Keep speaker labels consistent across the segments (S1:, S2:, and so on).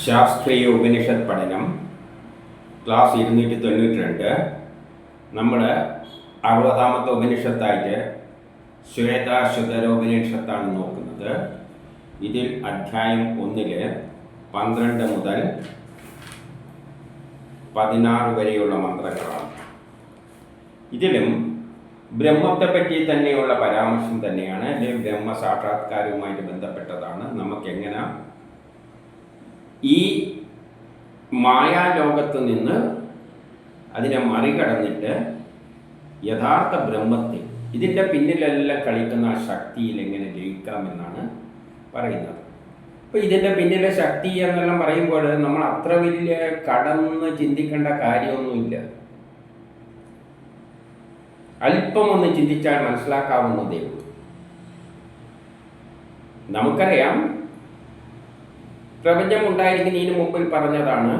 S1: ശാസ്ത്രീയ ഉപനിഷത്ത് പഠനം ക്ലാസ് 292. നമ്മൾ 60ാമത്തെ ഉപനിഷത്തായിട്ട് ശ്വേതാശ്വതരോപനിഷത്താണ് നോക്കുന്നത്. ഇതിൽ അധ്യായം 1 12 മുതൽ 16 വരെയുള്ള മന്ത്രങ്ങളാണ്. ഇതിലും ബ്രഹ്മത്തെപ്പറ്റി തന്നെയുള്ള പരാമർശം തന്നെയാണ്. അല്ലെങ്കിൽ ബ്രഹ്മസാക്ഷാത്കാരവുമായിട്ട് ബന്ധപ്പെട്ടതാണ്. നമുക്കെങ്ങനെ ഈ മായാലോകത്ത് നിന്ന് അതിനെ മറികടന്നിട്ട് യഥാർത്ഥ ബ്രഹ്മത്തിൽ ഇതിൻ്റെ പിന്നിലെല്ലാം കളിക്കുന്ന ആ ശക്തിയിൽ എങ്ങനെ ജയിക്കാമെന്നാണ് പറയുന്നത്. അപ്പോൾ ഇതിൻ്റെ പിന്നിലെ ശക്തി എന്നെല്ലാം പറയുമ്പോൾ നമ്മൾ അത്ര വലിയ കടന്ന് ചിന്തിക്കേണ്ട കാര്യമൊന്നുമില്ല. അല്പമൊന്ന് ചിന്തിച്ചാൽ മനസ്സിലാക്കാവുന്നതേ ഉള്ളൂ. നമുക്കറിയാം, പ്രപഞ്ചം ഉണ്ടായിരിക്കുന്നതിന് മുമ്പിൽ പറഞ്ഞതാണ്,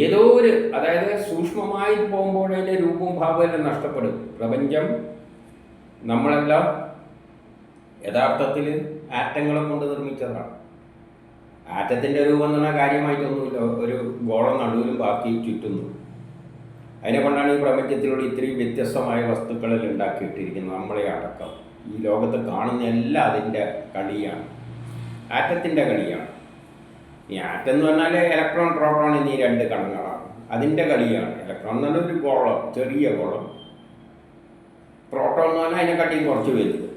S1: ഏതോ ഒരു, അതായത് സൂക്ഷ്മമായി പോകുമ്പോൾ അതിൻ്റെ രൂപവും ഭാവമെല്ലാം നഷ്ടപ്പെടും. പ്രപഞ്ചം നമ്മളെല്ലാം യഥാർത്ഥത്തിൽ ആറ്റങ്ങളെ കൊണ്ട് നിർമ്മിച്ചതാണ്. ആറ്റത്തിൻ്റെ രൂപം എന്ന് പറഞ്ഞാൽ കാര്യമായിട്ടൊന്നുമില്ല, ഒരു ഗോളം നടുവിലും ബാക്കി ചുറ്റുന്നു. അതിനെ കൊണ്ടാണ് ഈ പ്രപഞ്ചത്തിലൂടെ ഇത്രയും വ്യത്യസ്തമായ വസ്തുക്കളിൽ ഉണ്ടാക്കിയിട്ടിരിക്കുന്നത്. നമ്മളെ അടക്കം ഈ ലോകത്ത് കാണുന്ന എല്ലാം അതിൻ്റെ കളിയാണ്, ആറ്റത്തിൻ്റെ കളിയാണ്. ഈ ആറ്റം എന്ന് പറഞ്ഞാൽ ഇലക്ട്രോൺ പ്രോട്ടോൺ എന്നീ 2 കണങ്ങളാണ്, അതിൻ്റെ കളിയാണ്. ഇലക്ട്രോൺ എന്ന് പറഞ്ഞാൽ ഒരു ഗോളം, ചെറിയ ഗോളം. പ്രോട്ടോൺ എന്ന് പറഞ്ഞാൽ അതിനെക്കാട്ടിയും കുറച്ച് വലുത്.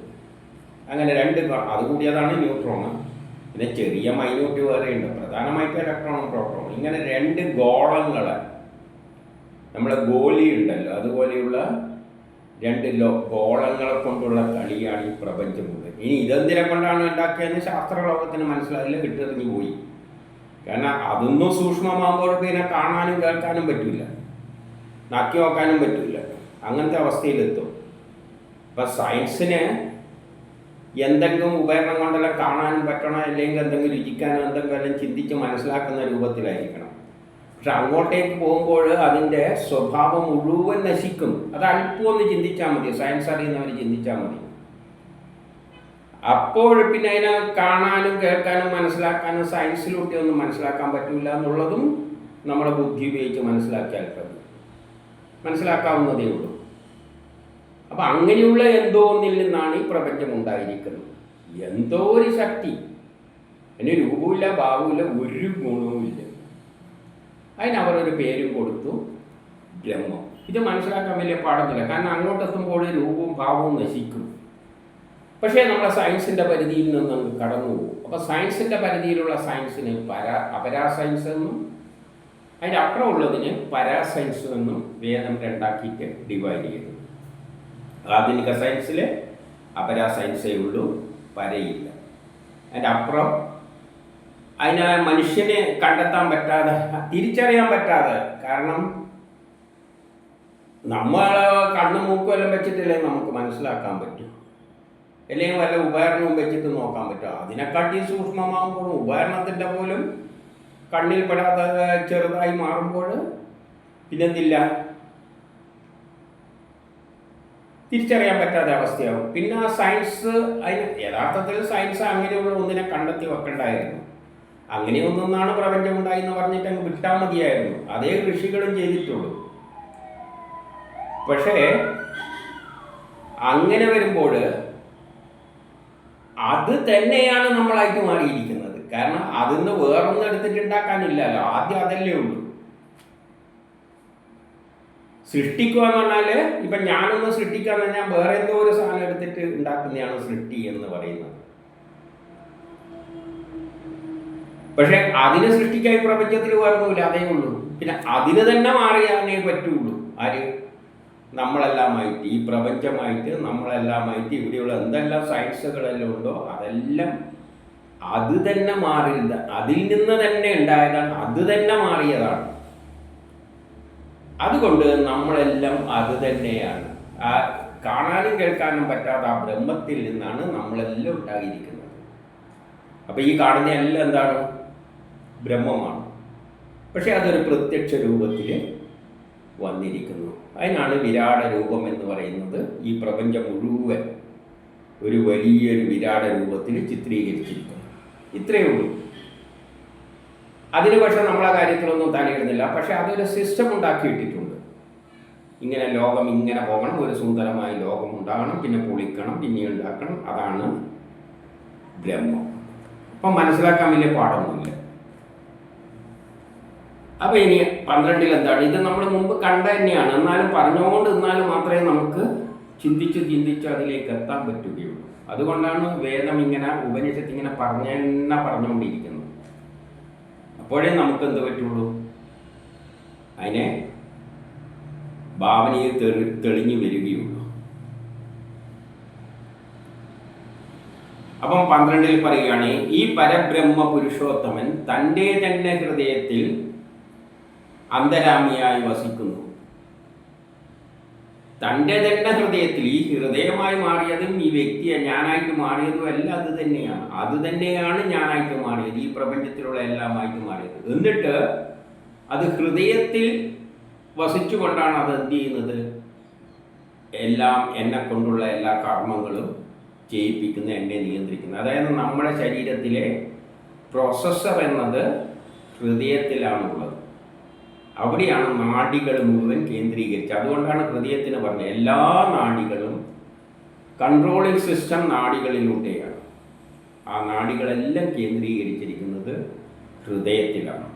S1: അങ്ങനെ 2 അതുകൂടിയതാണ് ന്യൂട്രോൺ. പിന്നെ ചെറിയ മൈന്യൂട്ട് വേറെയുണ്ട്, പ്രധാനമായിട്ട് ഇലക്ട്രോണും പ്രോട്ടോണും. ഇങ്ങനെ 2 ഗോളങ്ങളെ, നമ്മളെ ഗോലി ഉണ്ടല്ലോ, അതുപോലെയുള്ള 2 ഗോളങ്ങളെ കൊണ്ടുള്ള കളിയാണ് ഈ പ്രപഞ്ചം മുഴുവൻ. ഇനി ഇതെന്തിനെ കൊണ്ടാണ് ഉണ്ടാക്കിയതെന്ന് ശാസ്ത്രലോകത്തിന് മനസ്സിലായില്ല, വിട്ടെറിഞ്ഞു പോയി. കാരണം അതൊന്നും സൂക്ഷ്മമാകുമ്പോൾ പിന്നെ കാണാനും കേൾക്കാനും പറ്റില്ല, നക്കി നോക്കാനും പറ്റില്ല. അങ്ങനത്തെ അവസ്ഥയിലെത്തും. അപ്പം സയൻസിന് എന്തെങ്കിലും ഉപകരണം കൊണ്ടെല്ലാം കാണാനും പറ്റണം, അല്ലെങ്കിൽ എന്തെങ്കിലും രുചിക്കാനോ എന്തെങ്കിലും ചിന്തിച്ച് മനസ്സിലാക്കുന്ന രൂപത്തിലായിരിക്കണം. പക്ഷെ അങ്ങോട്ടേക്ക് പോകുമ്പോൾ അതിൻ്റെ സ്വഭാവം മുഴുവൻ നശിക്കും. അത് അല്പമൊന്ന് ചിന്തിച്ചാൽ മതി, സയൻസ് അറിയുന്നവർ ചിന്തിച്ചാൽ മതി. അപ്പോൾ പിന്നെ അതിനെ കാണാനും കേൾക്കാനും മനസ്സിലാക്കാനും സയൻസിലൂടെ ഒന്നും മനസ്സിലാക്കാൻ പറ്റില്ല എന്നുള്ളതും നമ്മളെ ബുദ്ധി ഉപയോഗിച്ച് മനസ്സിലാക്കിയാൽ മനസ്സിലാക്കാവുന്നതേ ഉള്ളൂ. അപ്പം അങ്ങനെയുള്ള എന്തോ ഒന്നിൽ നിന്നാണ് ഈ പ്രപഞ്ചം ഉണ്ടായിരിക്കുന്നത്. എന്തോ ഒരു ശക്തി, അതിന് രൂപമില്ല, ഭാവമില്ല, ഒരു ഗുണവുമില്ല. അതിനവരൊരു പേരും കൊടുത്തു, ബ്രഹ്മം. ഇത് മനസ്സിലാക്കാൻ വലിയ പാടൊന്നുമില്ല, കാരണം അങ്ങോട്ടെത്തുമ്പോൾ രൂപവും ഭാവവും നശിക്കും. പക്ഷേ നമ്മളെ സയൻസിൻ്റെ പരിധിയിൽ നിന്ന് കടന്നു പോകും. അപ്പോൾ സയൻസിൻ്റെ പരിധിയിലുള്ള സയൻസിന് അപരാസയൻസ് എന്നും അതിൻ്റെ അപ്പുറമുള്ളതിന് പരാസയൻസ് എന്നും വേദം 2ആക്കിയിട്ട് ഡിവൈഡ് ചെയ്തു. ആധുനിക സയൻസിൽ അപരാസയൻസേ ഉള്ളൂ, പരയില്ല. അതിൻ്റെ അപ്പുറം അതിനെ മനുഷ്യനെ കണ്ടെത്താൻ പറ്റാതെ, തിരിച്ചറിയാൻ പറ്റാതെ, കാരണം നമ്മൾ കണ്ണും മൂക്കും എല്ലാം വെച്ചിട്ടല്ലേ നമുക്ക് മനസ്സിലാക്കാൻ പറ്റും, അല്ലെങ്കിൽ വല്ല ഉപകരണവും വെച്ചിട്ട് നോക്കാൻ പറ്റും. അതിനെക്കാട്ടി സൂക്ഷ്മമാകുമ്പോഴും ഉപകരണത്തിൻ്റെ പോലും കണ്ണിൽ പെടാതെ ചെറുതായി മാറുമ്പോൾ പിന്നെന്തില്ല, തിരിച്ചറിയാൻ പറ്റാത്ത അവസ്ഥയാവും. പിന്നെ സയൻസ്, അതിന് യഥാർത്ഥത്തിൽ സയൻസ് അങ്ങനെയുള്ള ഒന്നിനെ കണ്ടെത്തി വെക്കണ്ടായിരുന്നു. അങ്ങനെയൊന്നാണ് പ്രപഞ്ചം ഉണ്ടായി എന്ന് പറഞ്ഞിട്ട് അങ്ങ് വിട്ടാൽ മതിയായിരുന്നു. അതേ ഋഷികളും ചെയ്തിട്ടുള്ളൂ. പക്ഷേ അങ്ങനെ വരുമ്പോൾ അത് തന്നെയാണ് നമ്മളായിട്ട് മാറിയിരിക്കുന്നത്. കാരണം അതിന്ന് വേറൊന്നും എടുത്തിട്ടുണ്ടാക്കാനില്ലല്ലോ, ആദ്യം അതല്ലേ ഉള്ളൂ. സൃഷ്ടിക്കുക എന്ന് പറഞ്ഞാൽ, ഇപ്പം ഞാനൊന്ന് സൃഷ്ടിക്കാന്ന് പറഞ്ഞാൽ വേറെ എന്തോ ഒരു സാധനം എടുത്തിട്ട് ഉണ്ടാക്കുന്നതാണ് സൃഷ്ടി എന്ന് പറയുന്നത്. പക്ഷെ അതിന് സൃഷ്ടിക്കായി പ്രപഞ്ചത്തിൽ വേറൊന്നുമില്ല, അതേ ഉള്ളൂ. പിന്നെ അതിന് തന്നെ മാറിയാനേ പറ്റുള്ളൂ. ആര്? നമ്മളെല്ലാമായിട്ട്, ഈ പ്രപഞ്ചമായിട്ട് നമ്മളെല്ലാമായിട്ട് ഇവിടെയുള്ള എന്തെല്ലാം സയൻസുകളെല്ലാം ഉണ്ടോ അതെല്ലാം അത് തന്നെ മാറില്ല, അതിൽ നിന്ന് തന്നെ ഉണ്ടായതാണ്, അത് തന്നെ മാറിയതാണ്. അതുകൊണ്ട് നമ്മളെല്ലാം അത് തന്നെയാണ്. ആ കാണാനും കേൾക്കാനും പറ്റാത്ത ആ ബ്രഹ്മത്തിൽ നിന്നാണ് നമ്മളെല്ലാം ഉണ്ടായിരിക്കുന്നത്. അപ്പം ഈ കാണുന്ന എല്ലാം എന്താണ്? ബ്രഹ്മമാണ്. പക്ഷെ അതൊരു പ്രത്യക്ഷ രൂപത്തിൽ വന്നിരിക്കുന്നു. അതിനാണ് വിരാട രൂപം എന്ന് പറയുന്നത്. ഈ പ്രപഞ്ചം മുഴുവൻ ഒരു വലിയൊരു വിരാട രൂപത്തിൽ ചിത്രീകരിച്ചിരിക്കുന്നു. ഇത്രയേ ഉള്ളൂ. അതിന് പക്ഷെ നമ്മളെ കാര്യത്തിലൊന്നും തലയിടുന്നില്ല. പക്ഷെ അതൊരു സിസ്റ്റം ഉണ്ടാക്കിയിട്ടിട്ടുണ്ട്. ഇങ്ങനെ ലോകം ഇങ്ങനെ പോകണം, ഒരു സുന്ദരമായ ലോകം ഉണ്ടാകണം, പിന്നെ പൊളിക്കണം, പിന്നെ ഉണ്ടാക്കണം. അതാണ് ബ്രഹ്മം. അപ്പം മനസ്സിലാക്കാൻ വലിയ പാടൊന്നുമില്ല. അപ്പം ഇനി 12 എന്താണ്? ഇത് നമ്മൾ മുമ്പ് കണ്ട തന്നെയാണ്. എന്നാലും പറഞ്ഞുകൊണ്ട് നിന്നാലും മാത്രമേ നമുക്ക് ചിന്തിച്ച് അതിലേക്ക് എത്താൻ പറ്റുകയുള്ളൂ. അതുകൊണ്ടാണ് വേദം ഇങ്ങനെ, ഉപനിഷത്ത് ഇങ്ങനെ പറഞ്ഞുകൊണ്ടിരിക്കുന്നത്. അപ്പോഴേ നമുക്ക് എന്ത് പറ്റുള്ളൂ? അതിനെ ഭാവനയിൽ തെളിഞ്ഞു വരികയുള്ളൂ. അപ്പം 12 പറയുകയാണ്, ഈ പരബ്രഹ്മ പുരുഷോത്തമൻ തൻ്റെ തന്നെ ഹൃദയത്തിൽ അന്തരാമിയായി വസിക്കുന്നു. തൻ്റെ തന്നെ ഹൃദയത്തിൽ, ഈ ഹൃദയമായി മാറിയതും ഈ വ്യക്തിയെ ഞാനായിട്ട് മാറിയതും എല്ലാം അത് തന്നെയാണ്. അത് തന്നെയാണ് ഞാനായിട്ട് മാറിയത്, ഈ പ്രപഞ്ചത്തിലുള്ള എല്ലാമായിട്ട് മാറിയത്. എന്നിട്ട് അത് ഹൃദയത്തിൽ വസിച്ചുകൊണ്ടാണ് അത് എന്ത് ചെയ്യുന്നത്? എല്ലാം എന്നെ കൊണ്ടുള്ള എല്ലാ കർമ്മങ്ങളും ചെയ്യിപ്പിക്കുന്ന, എന്നെ നിയന്ത്രിക്കുന്നത്. അതായത് നമ്മുടെ ശരീരത്തിലെ പ്രോസസ്സർ എന്നത് ഹൃദയത്തിലാണുള്ളത്. അവിടെയാണ് നാഡികൾ മുഴുവൻ കേന്ദ്രീകരിച്ചത്. അതുകൊണ്ടാണ് ഹൃദയത്തിന് പറഞ്ഞത് എല്ലാ നാഡികളും കൺട്രോളിംഗ് സിസ്റ്റം നാഡികളിലൂടെയാണ്. ആ നാഡികളെല്ലാം കേന്ദ്രീകരിച്ചിരിക്കുന്നത് ഹൃദയത്തിലാണ്.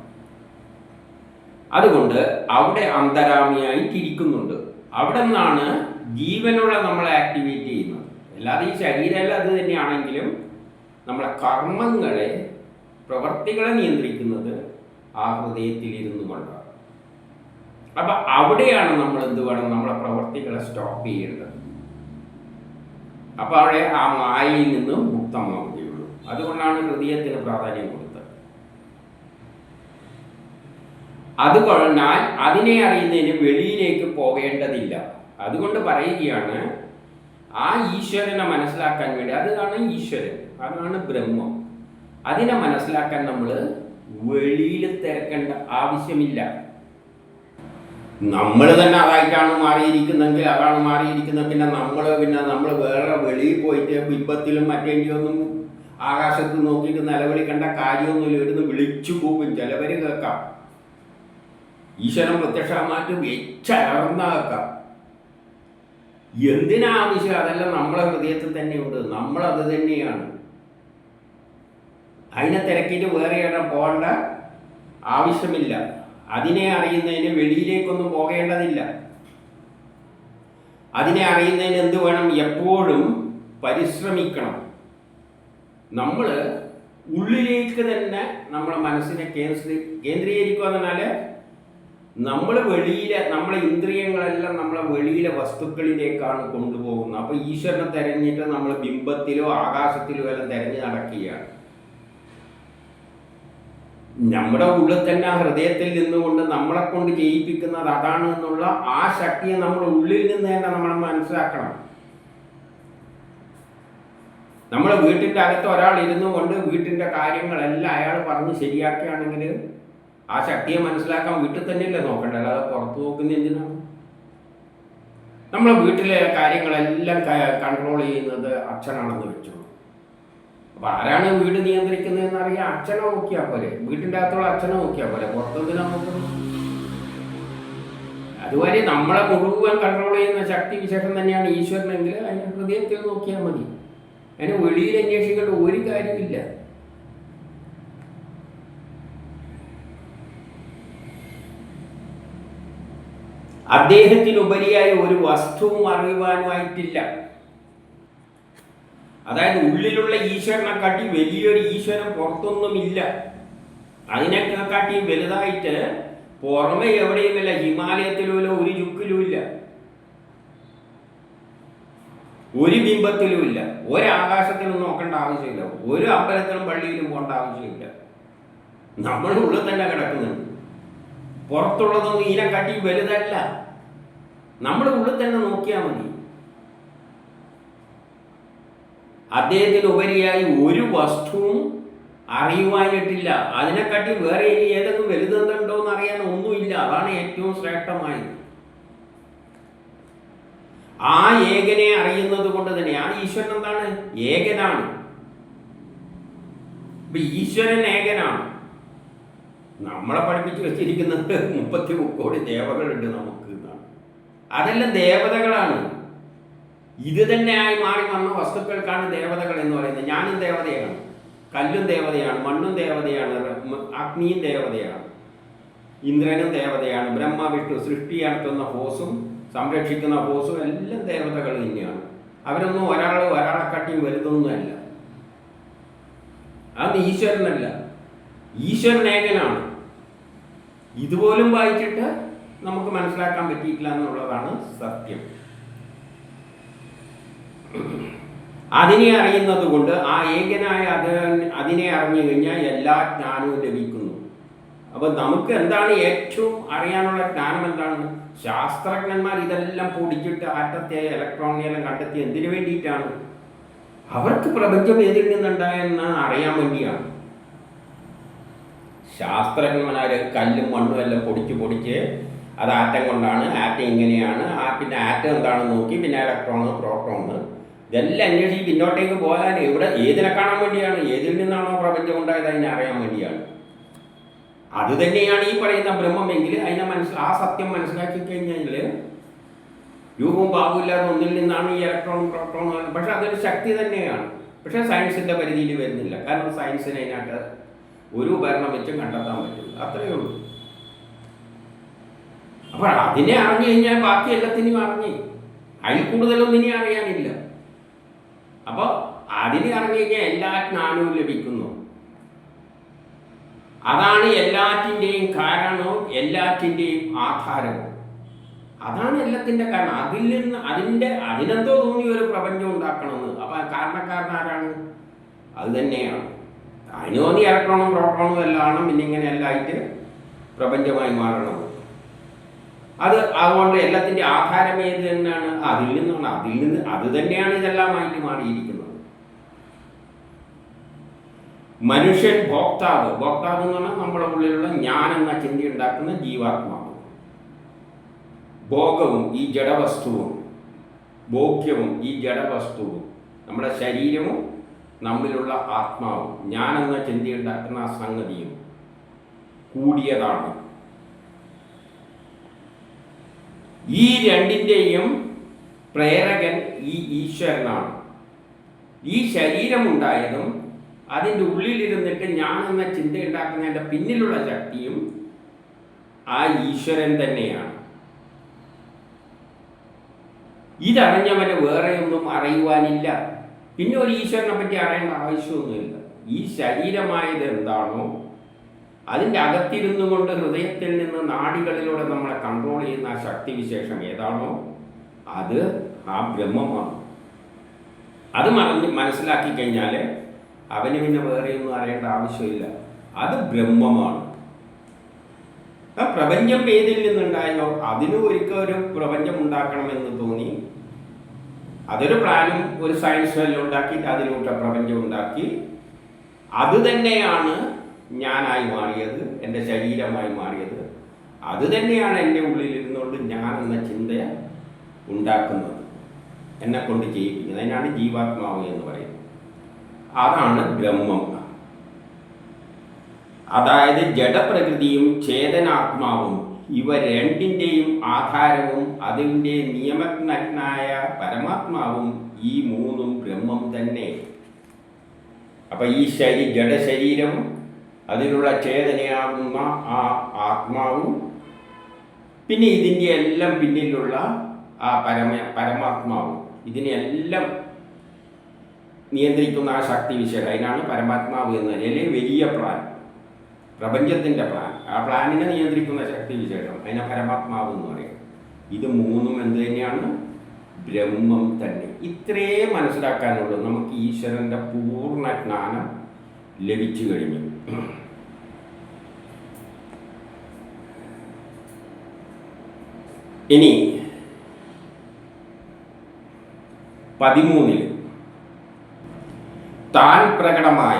S1: അതുകൊണ്ട് അവിടെ അന്തരാമിയായി തിരിക്കുന്നുണ്ട്. അവിടെ നിന്നാണ് ജീവനുള്ള നമ്മളെ ആക്ടിവേറ്റ് ചെയ്യുന്നത്. അല്ലാതെ ഈ ശരീരമല്ല അത് തന്നെയാണെങ്കിലും നമ്മളെ കർമ്മങ്ങളെ, പ്രവർത്തികളെ നിയന്ത്രിക്കുന്നത് ആ ഹൃദയത്തിലിരുന്നു കൊണ്ടാണ്. അപ്പം അവിടെയാണ് നമ്മൾ എന്ത് വേണം? നമ്മളെ പ്രവർത്തികളെ സ്റ്റോപ്പ് ചെയ്യേണ്ടത്. അപ്പോൾ അവിടെ ആ മായയിൽ നിന്ന് മുക്തമാവുകയുള്ളൂ. അതുകൊണ്ടാണ് ഹൃദയത്തിന് പ്രാധാന്യം കൊടുത്തത്. അതുകൊണ്ടാൽ അതിനെ അറിയുന്നതിന് വെളിയിലേക്ക് പോകേണ്ടതില്ല. അതുകൊണ്ട് പറയുകയാണ്, ആ ഈശ്വരനെ മനസ്സിലാക്കാൻ വേണ്ടി, അതാണ് ഈശ്വരൻ, അതാണ് ബ്രഹ്മം. അതിനെ മനസ്സിലാക്കാൻ നമ്മൾ വെളിയിൽ തിരക്കേണ്ട ആവശ്യമില്ല. നമ്മൾ തന്നെ അതായിട്ടാണ് മാറിയിരിക്കുന്നെങ്കിൽ അതാണ് മാറിയിരിക്കുന്നത്. പിന്നെ നമ്മൾ വേറെ വെളിയിൽ പോയിട്ട് ബിംബത്തിലും മറ്റേയൊന്നും ആകാശത്ത് നോക്കിയിട്ട് നിലവിളിക്കേണ്ട കാര്യമൊന്നുമില്ല. ഇവിടുന്ന് വിളിച്ചു പോകും. ചിലവർ കേൾക്കാം, ഈശ്വരൻ പ്രത്യക്ഷമായിട്ട് വെച്ചലർന്ന കേൾക്കാം. എന്തിനാവശ്യം? അതെല്ലാം നമ്മളെ ഹൃദയത്തിൽ തന്നെയുണ്ട്. നമ്മളത് തന്നെയാണ്. അതിനെ തിരക്കിയിട്ട് വേറെ ഇടം പോകേണ്ട ആവശ്യമില്ല. അതിനെ അറിയുന്നതിന് വെളിയിലേക്കൊന്നും പോകേണ്ടതില്ല. അതിനെ അറിയുന്നതിന് എന്ത് വേണം? എപ്പോഴും പരിശ്രമിക്കണം. നമ്മൾ ഉള്ളിലേക്ക് തന്നെ നമ്മളെ മനസ്സിനെ കേന്ദ്രീകരിക്കുക എന്ന് പറഞ്ഞാൽ, നമ്മൾ നമ്മളെ ഇന്ദ്രിയങ്ങളെല്ലാം നമ്മളെ വെളിയിലെ വസ്തുക്കളിലേക്കാണ് കൊണ്ടുപോകുന്നത്. അപ്പോൾ ഈശ്വരനെ തിരഞ്ഞിട്ട് നമ്മൾ ബിംബത്തിലോ ആകാശത്തിലോ എല്ലാം തിരഞ്ഞ് നടക്കുകയാണ്. നമ്മുടെ ഉള്ളിൽ തന്നെ ആ ഹൃദയത്തിൽ നിന്നുകൊണ്ട് നമ്മളെ കൊണ്ട് ചെയ്യിപ്പിക്കുന്നത് അതാണ് എന്നുള്ള ആ ശക്തിയെ നമ്മൾ ഉള്ളിൽ നിന്ന് തന്നെ നമ്മൾ മനസ്സിലാക്കണം. നമ്മളെ വീട്ടിൻ്റെ അകത്ത് ഒരാൾ ഇരുന്നു കൊണ്ട് വീട്ടിൻ്റെ കാര്യങ്ങളെല്ലാം അയാൾ പറഞ്ഞ് ശരിയാക്കുകയാണെങ്കിൽ ആ ശക്തിയെ മനസ്സിലാക്കാൻ വീട്ടിൽ തന്നെയല്ലേ നോക്കണ്ട, അല്ലാതെ പുറത്ത് നോക്കുന്ന എന്തിനാണ്? നമ്മളെ വീട്ടിലെ കാര്യങ്ങളെല്ലാം കൺട്രോൾ ചെയ്യുന്നത് അച്ഛനാണെന്ന് വെച്ചു. അപ്പം ആരാണ് വീട് നിയന്ത്രിക്കുന്നതെന്ന് അറിയാൻ അച്ഛനെ നോക്കിയാൽ പോലെ, വീട്ടിൻ്റെ അകത്തുള്ള അച്ഛനെ നോക്കിയാൽ പോലെ, പുറത്തെന്തിനാ നോക്കുന്നത്? അതുവരെ നമ്മളെ മുഴുവൻ കൺട്രോൾ ചെയ്യുന്ന ശക്തി വിശേഷം തന്നെയാണ് ഈശ്വരനെങ്കിൽ അതിൻ്റെ ഹൃദയത്തിൽ നോക്കിയാൽ മതി. അതിന് വെളിയിൽ അന്വേഷിക്കേണ്ട ഒരു കാര്യമില്ല. അദ്ദേഹത്തിനുപരിയായി ഒരു വസ്തുവും അറിയുവാനുമായിട്ടില്ല. അതായത് ഉള്ളിലുള്ള ഈശ്വരനെ കാട്ടി വലിയൊരു ഈശ്വരൻ പുറത്തൊന്നുമില്ല. അതിനൊക്കെ കാട്ടി വലുതായിട്ട് പുറമെ എവിടെയുമില്ല. ഹിമാലയത്തിലുമില്ല, ഒരു ചുക്കിലുമില്ല, ഒരു ബിംബത്തിലുമില്ല, ഒരാകാശത്തിലും നോക്കേണ്ട ആവശ്യമില്ല, ഒരു അമ്പലത്തിലും പള്ളിയിലും പോകേണ്ട ആവശ്യമില്ല. നമ്മുടെ ഉള്ളിൽ തന്നെ കിടക്കുന്നുണ്ട്. പുറത്തുള്ളതൊന്നും ഇതിനെക്കാട്ടി വലുതല്ല. നമ്മുടെ ഉള്ളിൽ തന്നെ നോക്കിയാൽ മതി. അദ്ദേഹത്തിനുപരിയായി ഒരു വസ്തുവും അറിയുവാനായിട്ടില്ല. അതിനെക്കാട്ടി വേറെ ഇനി ഏതൊക്കെ വലുതെന്നുണ്ടോ എന്ന് അറിയാൻ ഒന്നുമില്ല. അതാണ് ഏറ്റവും ശ്രേഷ്ഠമായത്. ആ ഏകനെ അറിയുന്നത് കൊണ്ട് തന്നെ ആ ഈശ്വരൻ എന്താണ്? ഏകനാണ്. ഇപ്പൊ ഈശ്വരൻ ഏകനാണ്. നമ്മളെ പഠിപ്പിച്ച് വെച്ചിരിക്കുന്നത് 30 കോടി ദേവതകളുണ്ട് നമുക്ക് എന്നാണ്. അതെല്ലാം ദേവതകളാണ്. ഇത് തന്നെയായി മാറി വന്ന വസ്തുക്കൾക്കാണ് ദേവതകൾ എന്ന് പറയുന്നത്. ഞാനും ദേവതയാണ്, കല്ലും ദേവതയാണ്, മണ്ണും ദേവതയാണ്, അഗ്നിയും ദേവതയാണ്, ഇന്ദ്രനും ദേവതയാണ്, ബ്രഹ്മ വിഷ്ണു സൃഷ്ടി നടത്തുന്ന ഫോഴ്സും സംരക്ഷിക്കുന്ന ഫോഴ്സും എല്ലാം ദേവതകൾ തന്നെയാണ്. അവരൊന്നും ഒരാളെക്കാട്ടിയും വലുതൊന്നുമല്ല. അത് ഈശ്വരനല്ല, ഈശ്വരൻ ഏകനാണ്. ഇതുപോലും വായിച്ചിട്ട് നമുക്ക് മനസ്സിലാക്കാൻ പറ്റിയിട്ടില്ല എന്നുള്ളതാണ് സത്യം. അതിനെ അറിയുന്നത് കൊണ്ട് ആ ഏകനായ അതിനെ അറിഞ്ഞു കഴിഞ്ഞാൽ എല്ലാ ജ്ഞാനവും ലഭിക്കുന്നു. അപ്പോൾ നമുക്ക് എന്താണ് ഏറ്റവും അറിയാനുള്ള ജ്ഞാനം? എന്താണ്? ശാസ്ത്രജ്ഞന്മാർ ഇതെല്ലാം പൊടിച്ചിട്ട് ആറ്റത്തെ ഇലക്ട്രോണിയെല്ലാം കണ്ടെത്തി എന്തിനു വേണ്ടിയിട്ടാണ്? അവർക്ക് പ്രപഞ്ചം ഏതിൽ നിന്നുണ്ടായെന്ന് അറിയാൻ വേണ്ടിയാണ്. ശാസ്ത്രജ്ഞന്മാർ കല്ലും മണ്ണും എല്ലാം പൊടിച്ച് അത് ആറ്റം കൊണ്ടാണ്, ആറ്റം ഇങ്ങനെയാണ്, പിന്നെ ആറ്റം എന്താണെന്ന് നോക്കി, പിന്നെ ഇലക്ട്രോണ് പ്രോട്ടോണ് ഇതെല്ലാം അന്വേഷിച്ച് പിന്നോട്ടേക്ക് പോകാൻ ഏതിനെ കാണാൻ വേണ്ടിയാണ്? ഏതിൽ നിന്നാണോ പ്രപഞ്ചം ഉണ്ടായത് അതിനെ അറിയാൻ വേണ്ടിയാണ്. അത് തന്നെയാണ് ഈ പറയുന്ന ബ്രഹ്മമെങ്കിൽ ആ സത്യം മനസ്സിലാക്കി കഴിഞ്ഞാൽ രൂപവും ഭാവമില്ലാതെ ഒന്നിൽ നിന്നാണ് ഈ ഇലക്ട്രോണും പ്രോട്ടോണും. പക്ഷെ അതൊരു ശക്തി തന്നെയാണ്. പക്ഷേ സയൻസിൻ്റെ പരിധിയിൽ വരുന്നില്ല. കാരണം സയൻസിന് അതിനകത്ത് ഒരു ഉപകരണം വെച്ചും കണ്ടെത്താൻ പറ്റും. അത്രയേ ഉള്ളൂ. അപ്പോൾ അതിനെ അറിഞ്ഞു കഴിഞ്ഞാൽ ബാക്കി എല്ലാത്തിനും അറിഞ്ഞ് അതിൽ കൂടുതലൊന്നും ഇനി അറിയാനില്ല. അപ്പോൾ അതിനെ അറിഞ്ഞു കഴിഞ്ഞാൽ എല്ലാ ജ്ഞാനവും ലഭിക്കുന്നു. അതാണ് എല്ലാറ്റിൻ്റെയും കാരണവും എല്ലാറ്റിൻ്റെയും ആധാരവും. അതാണ് എല്ലാത്തിൻ്റെ കാരണം. അതിനെന്തോ തോന്നി ഒരു പ്രപഞ്ചം ഉണ്ടാക്കണമെന്ന്. അപ്പം കാരണക്കാരനാരാണ്? അത് തന്നെയാണ്. അതിന് തോന്നി ഇലക്ട്രോണും പ്രോട്ടോണും എല്ലാം പിന്നെ ഇങ്ങനെ എല്ലായിട്ട് പ്രപഞ്ചമായി മാറണം. അതുകൊണ്ട് എല്ലാത്തിൻ്റെ ആധാരം ഏത് തന്നെയാണ്? അതിൽ നിന്നാണ്. അത് തന്നെയാണ് ഇതെല്ലാമായിട്ട് മാറിയിരിക്കുന്നത്. മനുഷ്യൻ ഭോക്താവ് എന്ന് പറഞ്ഞാൽ നമ്മുടെ ഉള്ളിലുള്ള ഞാൻ എന്ന ചിന്ത ഉണ്ടാക്കുന്ന ജീവാത്മാവ്. ഭോഗവും ഈ ജഡവസ്തുവും, ഭോഗ്യവും ഈ ജഡവസ്തുവും, നമ്മുടെ ശരീരവും നമ്മിലുള്ള ആത്മാവും, ഞാൻ എന്ന ചിന്ത ഉണ്ടാക്കുന്ന ആ സംഗതിയും കൂടിയതാണ്. ഈ രണ്ടിൻ്റെയും പ്രേരകൻ ഈ ഈശ്വരനാണ്. ഈ ശരീരമുണ്ടായതും അതിൻ്റെ ഉള്ളിലിരുന്നിട്ട് ഞാൻ എന്ന ചിന്ത ഉണ്ടാക്കുന്നതിൻ്റെ പിന്നിലുള്ള ശക്തിയും ആ ഈശ്വരൻ തന്നെയാണ്. ഇതറിഞ്ഞവന് വേറെയൊന്നും അറിയുവാനില്ല. പിന്നെ ഒരു ഈശ്വരനെ പറ്റി അറിയേണ്ട ആവശ്യമൊന്നുമില്ല. ഈ ശരീരമായത് എന്താണോ അതിൻ്റെ അകത്തിരുന്നു കൊണ്ട് ഹൃദയത്തിൽ നിന്ന് നാഡികളിലൂടെ നമ്മളെ കൺട്രോൾ ചെയ്യുന്ന ആ ശക്തിവിശേഷം ഏതാണോ അത് ആ ബ്രഹ്മമാണ്. അത് മനസ്സിലാക്കി കഴിഞ്ഞാൽ അവന് പിന്നെ വേറെയൊന്നും അറിയേണ്ട ആവശ്യമില്ല. അത് ബ്രഹ്മമാണ്. ആ പ്രപഞ്ചം ഏതിൽ നിന്നുണ്ടായോ അതിനും ഒരിക്കൽ ഒരു പ്രപഞ്ചം ഉണ്ടാക്കണമെന്ന് തോന്നി. അതൊരു പ്ലാനും ഒരു സയൻസ് എല്ലാം ഉണ്ടാക്കിയിട്ട് അതിലൂടെ പ്രപഞ്ചം ഉണ്ടാക്കി. അത് തന്നെയാണ് ഞാനായി മാറിയത്, എൻ്റെ ശരീരമായി മാറിയത്. അത് തന്നെയാണ് എൻ്റെ ഉള്ളിലിരുന്നുകൊണ്ട് ഞാൻ എന്ന ചിന്ത ഉണ്ടാക്കുന്നത്, എന്നെ കൊണ്ട് ചെയ്യിപ്പിക്കുന്നത്. അതിനാണ് ജീവാത്മാവ് എന്ന് പറയുന്നത്. അതാണ് ബ്രഹ്മം. അതായത് ജഡപ്രകൃതിയും ചേതനാത്മാവും ഇവ രണ്ടിൻ്റെയും ആധാരവും അതിൻ്റെ നിയമജ്ഞനായ പരമാത്മാവും ഈ മൂന്നും ബ്രഹ്മം തന്നെ. അപ്പം ഈ ജഡശരീരവും അതിലുള്ള ചേതനയാകുന്ന ആ ആത്മാവും പിന്നെ ഇതിൻ്റെ എല്ലാം പിന്നിലുള്ള ആ പരമാത്മാവും ഇതിനെല്ലാം നിയന്ത്രിക്കുന്ന ആ ശക്തി വിശേഷം, അതിനാണ് പരമാത്മാവ് എന്ന് പറയുന്നത്. വലിയ പ്ലാൻ, പ്രപഞ്ചത്തിൻ്റെ പ്ലാൻ, ആ പ്ലാനിനെ നിയന്ത്രിക്കുന്ന ശക്തി വിശേഷം, അതിനെ പരമാത്മാവ് എന്ന് പറയും. ഇത് മൂന്നും എന്ത് തന്നെയാണ്? ബ്രഹ്മം തന്നെ. ഇത്രയേ മനസ്സിലാക്കാനുള്ളൂ. നമുക്ക് ഈശ്വരൻ്റെ പൂർണ്ണ ജ്ഞാനം ലഭിച്ചു കഴിഞ്ഞു. ഇനി 13 താൻ പ്രകടമായ,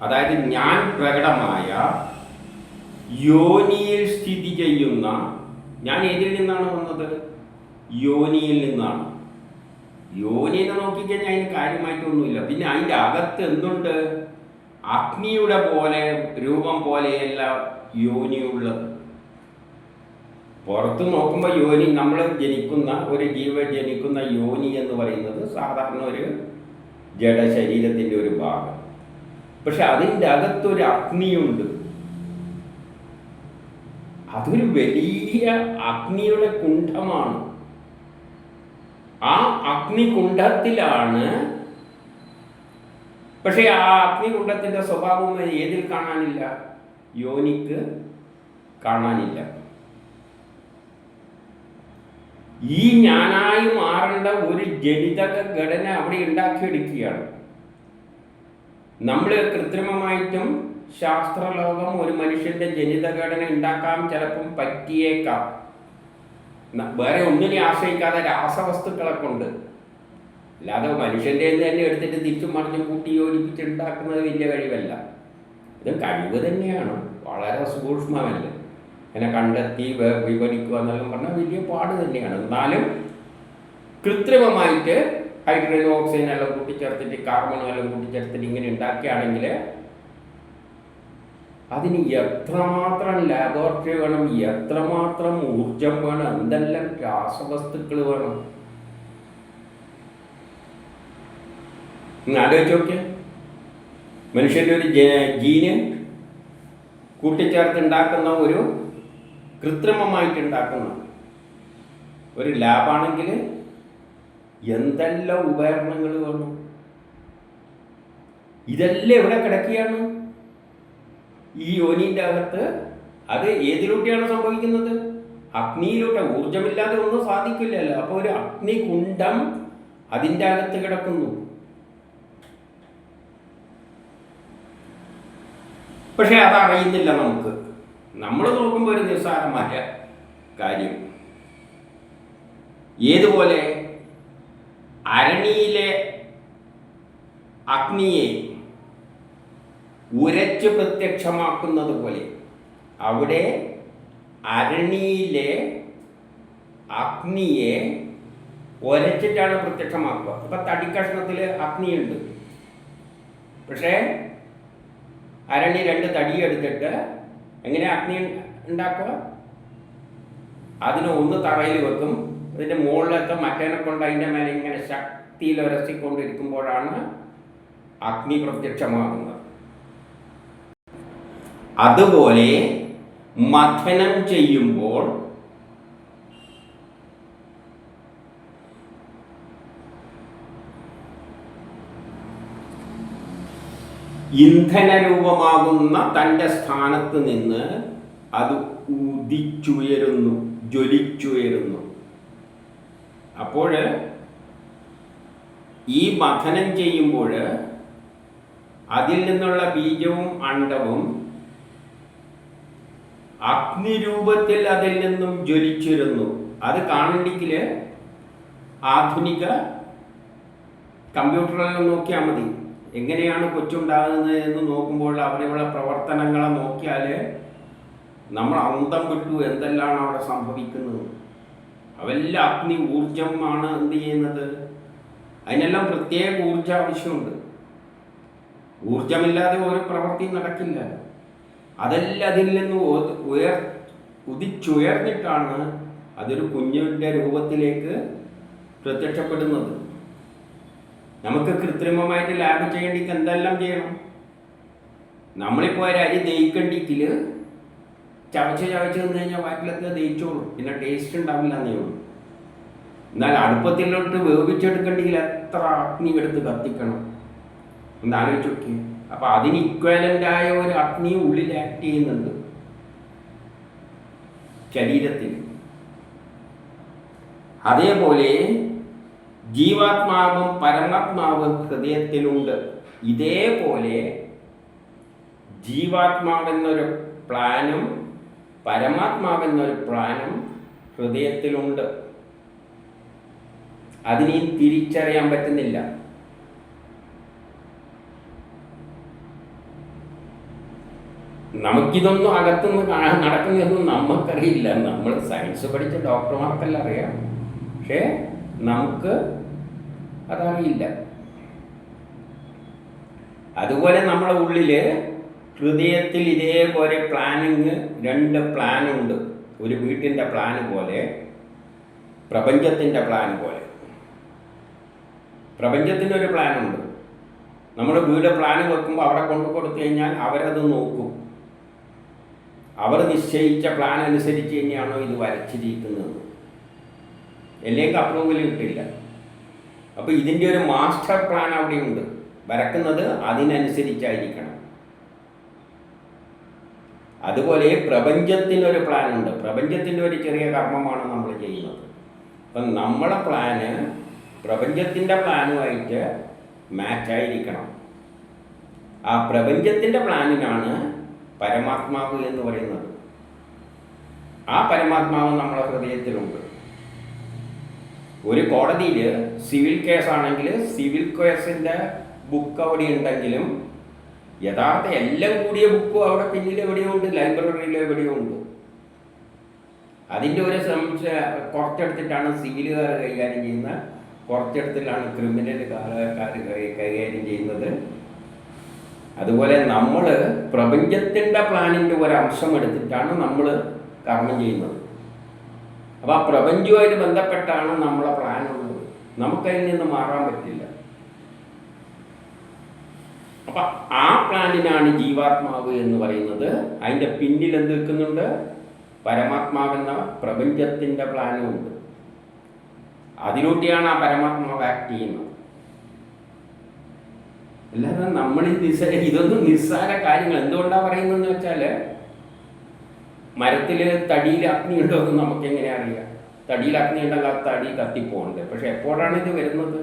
S1: അതായത് ഞാൻ പ്രകടമായ യോനിയിൽ സ്ഥിതി ചെയ്യുന്ന, ഞാൻ ഏതിൽ നിന്നാണ് വന്നത്? യോനിയിൽ നിന്നാണ്. യോനിയെ നോക്കിക്കഴിഞ്ഞാൽ അതിന് കാര്യമായിട്ടൊന്നുമില്ല. പിന്നെ അതിൻ്റെ അകത്ത് എന്തുണ്ട്? അഗ്നിയുടെ പോലെ രൂപം പോലെയല്ല യോനിയുള്ളത്. പുറത്ത് നോക്കുമ്പോൾ യോനി, നമ്മൾ ജനിക്കുന്ന ഒരു ജനിക്കുന്ന യോനി എന്ന് പറയുന്നത് സാധാരണ ഒരു ജഡശരീരത്തിൻ്റെ ഒരു ഭാഗം. പക്ഷെ അതിൻ്റെ അകത്തൊരു അഗ്നിയുണ്ട്. അതൊരു വലിയ അഗ്നിയുടെ കുണ്ഡമാണ്. ആ അഗ്നികുണ്ഡത്തിലാണ്. പക്ഷെ ആ അഗ്നികുണ്ഡത്തിൻ്റെ സ്വഭാവം ഏതിൽ കാണാനില്ല? യോനിക്ക് കാണാനില്ല. ഈ ഞാനായി മാറേണ്ട ഒരു ജനിതക ഘടന അവിടെ ഉണ്ടാക്കിയെടുക്കുകയാണ്. നമ്മൾ കൃത്രിമമായിട്ടും ശാസ്ത്രലോകം ഒരു മനുഷ്യന്റെ ജനിതഘടന ഉണ്ടാക്കാൻ ചിലപ്പം പറ്റിയേക്കാം. വേറെ ഒന്നിനെ ആശ്രയിക്കാതെ രാസവസ്തുക്കളെ കൊണ്ട്. അല്ലാതെ മനുഷ്യൻ്റെ തന്നെ എടുത്തിട്ട് തിരിച്ചും മറിഞ്ഞും കൂട്ടി യോജിപ്പിച്ചുണ്ടാക്കുന്നത് വലിയ കഴിവല്ല. ഇത് കഴിവ് തന്നെയാണ്, വളരെ സൂക്ഷ്മമല്ല. അതിനെ കണ്ടെത്തി വിവരിക്കുക എന്നെല്ലാം പറഞ്ഞാൽ വലിയ പാട് തന്നെയാണ്. എന്നാലും കൃത്രിമമായിട്ട് ഹൈഡ്രജൻ ഓക്സിജൻ എല്ലാം കൂട്ടിച്ചേർത്തിട്ട് കാർബണും എല്ലാം കൂട്ടിച്ചേർത്തിട്ട് ഇങ്ങനെ ഉണ്ടാക്കുകയാണെങ്കിൽ അതിന് എത്രമാത്രം ലാബോറട്ടറി വേണം, എത്രമാത്രം ഊർജം വേണം, എന്തെല്ലാം രാസവസ്തുക്കൾ വേണം. ആലോചിച്ച് നോക്കിയ മനുഷ്യൻ്റെ ഒരു ജീന് കൂട്ടിച്ചേർത്ത് ഉണ്ടാക്കുന്ന ഒരു കൃത്രിമമായിട്ടുണ്ടാക്കുന്ന ഒരു ലാബാണെങ്കിൽ എന്തെല്ലാം ഉപകരണങ്ങൾ വേണം. ഇതെല്ലാം ഇവിടെ കിടക്കുകയാണ് ഈ യോനിൻ്റെ അകത്ത്. അത് ഏതിലൂടെയാണ് സംഭവിക്കുന്നത്? അഗ്നിയിലൂടെ. ഊർജമില്ലാതെ ഒന്നും സാധിക്കില്ലല്ലോ. അപ്പോൾ ഒരു അഗ്നികുണ്ഡം അതിൻ്റെ അകത്ത് കിടക്കുന്നു. പക്ഷെ അതറിയുന്നില്ല നമുക്ക്. നമ്മൾ നോക്കുമ്പോൾ ഒരു നിസ്സാരമായ കാര്യം. ഏതുപോലെ അരണിയിലെ അഗ്നിയെ ഉരച്ച് പ്രത്യക്ഷമാക്കുന്നത് പോലെ അവിടെ അരണിയിലെ അഗ്നിയെ ഉരച്ചിട്ടാണ് പ്രത്യക്ഷമാക്കുക. അപ്പം തടിക്കഷ്ണത്തിൽ അഗ്നിയുണ്ട്. പക്ഷേ അരണി 2 തടി എടുത്തിട്ട് എങ്ങനെ അഗ്നി ഉണ്ടാക്കുക? അതിനെ ഒന്ന് തറയിൽ വെക്കും, അതിൻ്റെ മുകളിലൊക്കെ മറ്റേനെ കൊണ്ട് അതിൻ്റെ മേലെ ഇങ്ങനെ ശക്തിയിൽ ഉരസിക്കൊണ്ടിരിക്കുമ്പോഴാണ് അഗ്നി പ്രത്യക്ഷമാകുന്നത്. അതുപോലെ മഥനം ചെയ്യുമ്പോൾ ഇന്ധനരൂപമാകുന്ന തൻ്റെ സ്ഥാനത്ത് നിന്ന് അത് ഉദിച്ചുയരുന്നു, ജ്വലിച്ചുയരുന്നു. അപ്പോൾ ഈ മഥനം ചെയ്യുമ്പോൾ അതിൽ നിന്നുള്ള ബീജവും അണ്ഡവും അഗ്നിരൂപത്തിൽ അതിൽ നിന്നും ജ്വലിച്ചിരുന്നു. അത് കാണണമെങ്കിൽ ആധുനിക കമ്പ്യൂട്ടറിൽ നോക്കിയാൽ മതി. എങ്ങനെയാണ് കൊച്ചുണ്ടാകുന്നത് എന്ന് നോക്കുമ്പോൾ അവിടെയുള്ള പ്രവർത്തനങ്ങളെ നോക്കിയാൽ നമ്മൾ അന്തം വിട്ടു എന്തെല്ലാം അവിടെ സംഭവിക്കുന്നത്. അതെല്ലാം അഗ്നി ഊർജമാണ് എന്ത് ചെയ്യുന്നത്. അതിനെല്ലാം പ്രത്യേക ഊർജ ആവശ്യമുണ്ട്. ഊർജമില്ലാതെ ഒരു പ്രവൃത്തി നടക്കില്ല. അതെല്ലാം അതിൽ നിന്ന് ഉദിച്ചുയർന്നിട്ടാണ് അതൊരു കുഞ്ഞിൻ്റെ രൂപത്തിലേക്ക് പ്രത്യക്ഷപ്പെടുന്നത്. നമുക്ക് കൃത്രിമമായിട്ട് ലാബ് ചെയ്യേണ്ടിക്ക് എന്തെല്ലാം ചെയ്യണം? നമ്മളിപ്പോൾ ഒരു അരി ദഹിക്കണ്ടിക്കിൽ ചവച്ച് നിന്ന് കഴിഞ്ഞാൽ വയറ്റിലൊക്കെ ദഹിച്ചോളും, പിന്നെ ടേസ്റ്റ് ഉണ്ടാവില്ല എന്നേ ഉള്ളൂ. എന്നാൽ അടുപ്പത്തിലോട്ട് വേവിച്ചെടുക്കണ്ടെങ്കിൽ എത്ര അഗ്നി എടുത്ത് കത്തിക്കണം എന്ന് ആലോചിച്ച് നോക്കി. അപ്പം അതിന് ഇക്വലൻ്റായ ഒരു അഗ്നി ഉള്ളിൽ ആക്ട് ചെയ്യുന്നുണ്ട് ശരീരത്തിൽ. അതേപോലെ ജീവാത്മാവും പരമാത്മാവും ഹൃദയത്തിലുണ്ട്. ഇതേപോലെ ജീവാത്മാവെന്നൊരു പ്ലാനും പരമാത്മാവെന്നൊരു പ്ലാനും ഹൃദയത്തിലുണ്ട്. അതിനെ തിരിച്ചറിയാൻ പറ്റുന്നില്ല. നമുക്കിതൊന്നും അകത്തുനിന്ന് നടക്കുന്നതൊന്നും നമുക്കറിയില്ല. നമ്മൾ സയൻസ് പഠിച്ച ഡോക്ടർമാർക്കെല്ലാം അറിയാം, പക്ഷേ നമുക്ക് അതറിയില്ല. അതുപോലെ നമ്മുടെ ഉള്ളിൽ ഹൃദയത്തിൽ ഇതേപോലെ പ്ലാനിങ് 2 പ്ലാനുണ്ട്. ഒരു വീട്ടിൻ്റെ പ്ലാന് പോലെ, പ്രപഞ്ചത്തിൻ്റെ പ്ലാൻ പോലെ. പ്രപഞ്ചത്തിനൊരു പ്ലാനുണ്ട്. നമ്മൾ വീട് പ്ലാൻ വെക്കുമ്പോൾ അവിടെ കൊണ്ടു കൊടുത്തു കഴിഞ്ഞാൽ അവരത് നോക്കും. അവർ നിശ്ചയിച്ച പ്ലാൻ അനുസരിച്ച് തന്നെയാണോ ഇത് വരച്ചിരിക്കുന്നത്, അല്ലെങ്കിൽ അപ്രൂവൽ കിട്ടില്ല. അപ്പോൾ ഇതിൻ്റെ ഒരു മാസ്റ്റർ പ്ലാൻ അവിടെയുണ്ട്. വരക്കുന്നത് അതിനനുസരിച്ചായിരിക്കണം. അതുപോലെ പ്രപഞ്ചത്തിനൊരു പ്ലാനുണ്ട്. പ്രപഞ്ചത്തിൻ്റെ ഒരു ചെറിയ കർമ്മമാണ് നമ്മൾ ചെയ്യുന്നത്. അപ്പം നമ്മളെ പ്ലാന് പ്രപഞ്ചത്തിൻ്റെ പ്ലാനുമായിട്ട് മാച്ചായിരിക്കണം. ആ പ്രപഞ്ചത്തിൻ്റെ പ്ലാനിനാണ് പരമാത്മാവ് എന്ന് പറയുന്നത്. ആ പരമാത്മാവ് നമ്മളെ ഹൃദയത്തിലുണ്ട്. ഒരു കോടതിയിൽ സിവിൽ കേസാണെങ്കിൽ സിവിൽ കേസിൻ്റെ ബുക്ക് അവിടെ ഉണ്ടെങ്കിലും യഥാർത്ഥ എല്ലാം കൂടിയ ബുക്കും അവിടെ പിന്നിൽ എവിടെയോ ഉണ്ട്, ലൈബ്രറിയിൽ എവിടെയോ ഉണ്ട്. അതിൻ്റെ ഒരു കുറച്ചെടുത്തിട്ടാണ് സിവിലുകാർ കൈകാര്യം ചെയ്യുന്നത്, കുറച്ചെടുത്തിട്ടാണ് ക്രിമിനലുകാർ കൈകാര്യം ചെയ്യുന്നത്. അതുപോലെ നമ്മൾ പ്രപഞ്ചത്തിൻ്റെ പ്ലാനിൻ്റെ ഒരംശം എടുത്തിട്ടാണ് നമ്മൾ കർമ്മം ചെയ്യുന്നത്. അപ്പോൾ ആ പ്രപഞ്ചവുമായിട്ട് ബന്ധപ്പെട്ടാണ് നമ്മളെ പ്ലാനുള്ളത്. നമുക്കതിൽ നിന്ന് മാറാൻ പറ്റില്ല. അപ്പം ആ പ്ലാനിനാണ് ജീവാത്മാവ് എന്ന് പറയുന്നത്. അതിൻ്റെ പിന്നിൽ എന്ത് വെക്കുന്നുണ്ട്? പരമാത്മാവെന്ന പ്രപഞ്ചത്തിൻ്റെ പ്ലാനും ഉണ്ട്. അതിലൂടെയാണ് ആ പരമാത്മാവ് ആക്ട് ചെയ്യുന്നത്. അല്ലാതെ നമ്മൾ ഇതൊന്നും നിസ്സാര കാര്യങ്ങൾ. എന്തുകൊണ്ടാണ് പറയുന്നതെന്ന് വെച്ചാൽ, മരത്തിൽ തടിയിൽ അഗ്നി ഉണ്ടോ എന്ന് നമുക്ക് എങ്ങനെ അറിയാം? തടിയിൽ അഗ്നി ഉണ്ടെങ്കിൽ ആ തടി കത്തിപ്പോകണ്ടേ. പക്ഷെ എപ്പോഴാണ് ഇത് വരുന്നത്?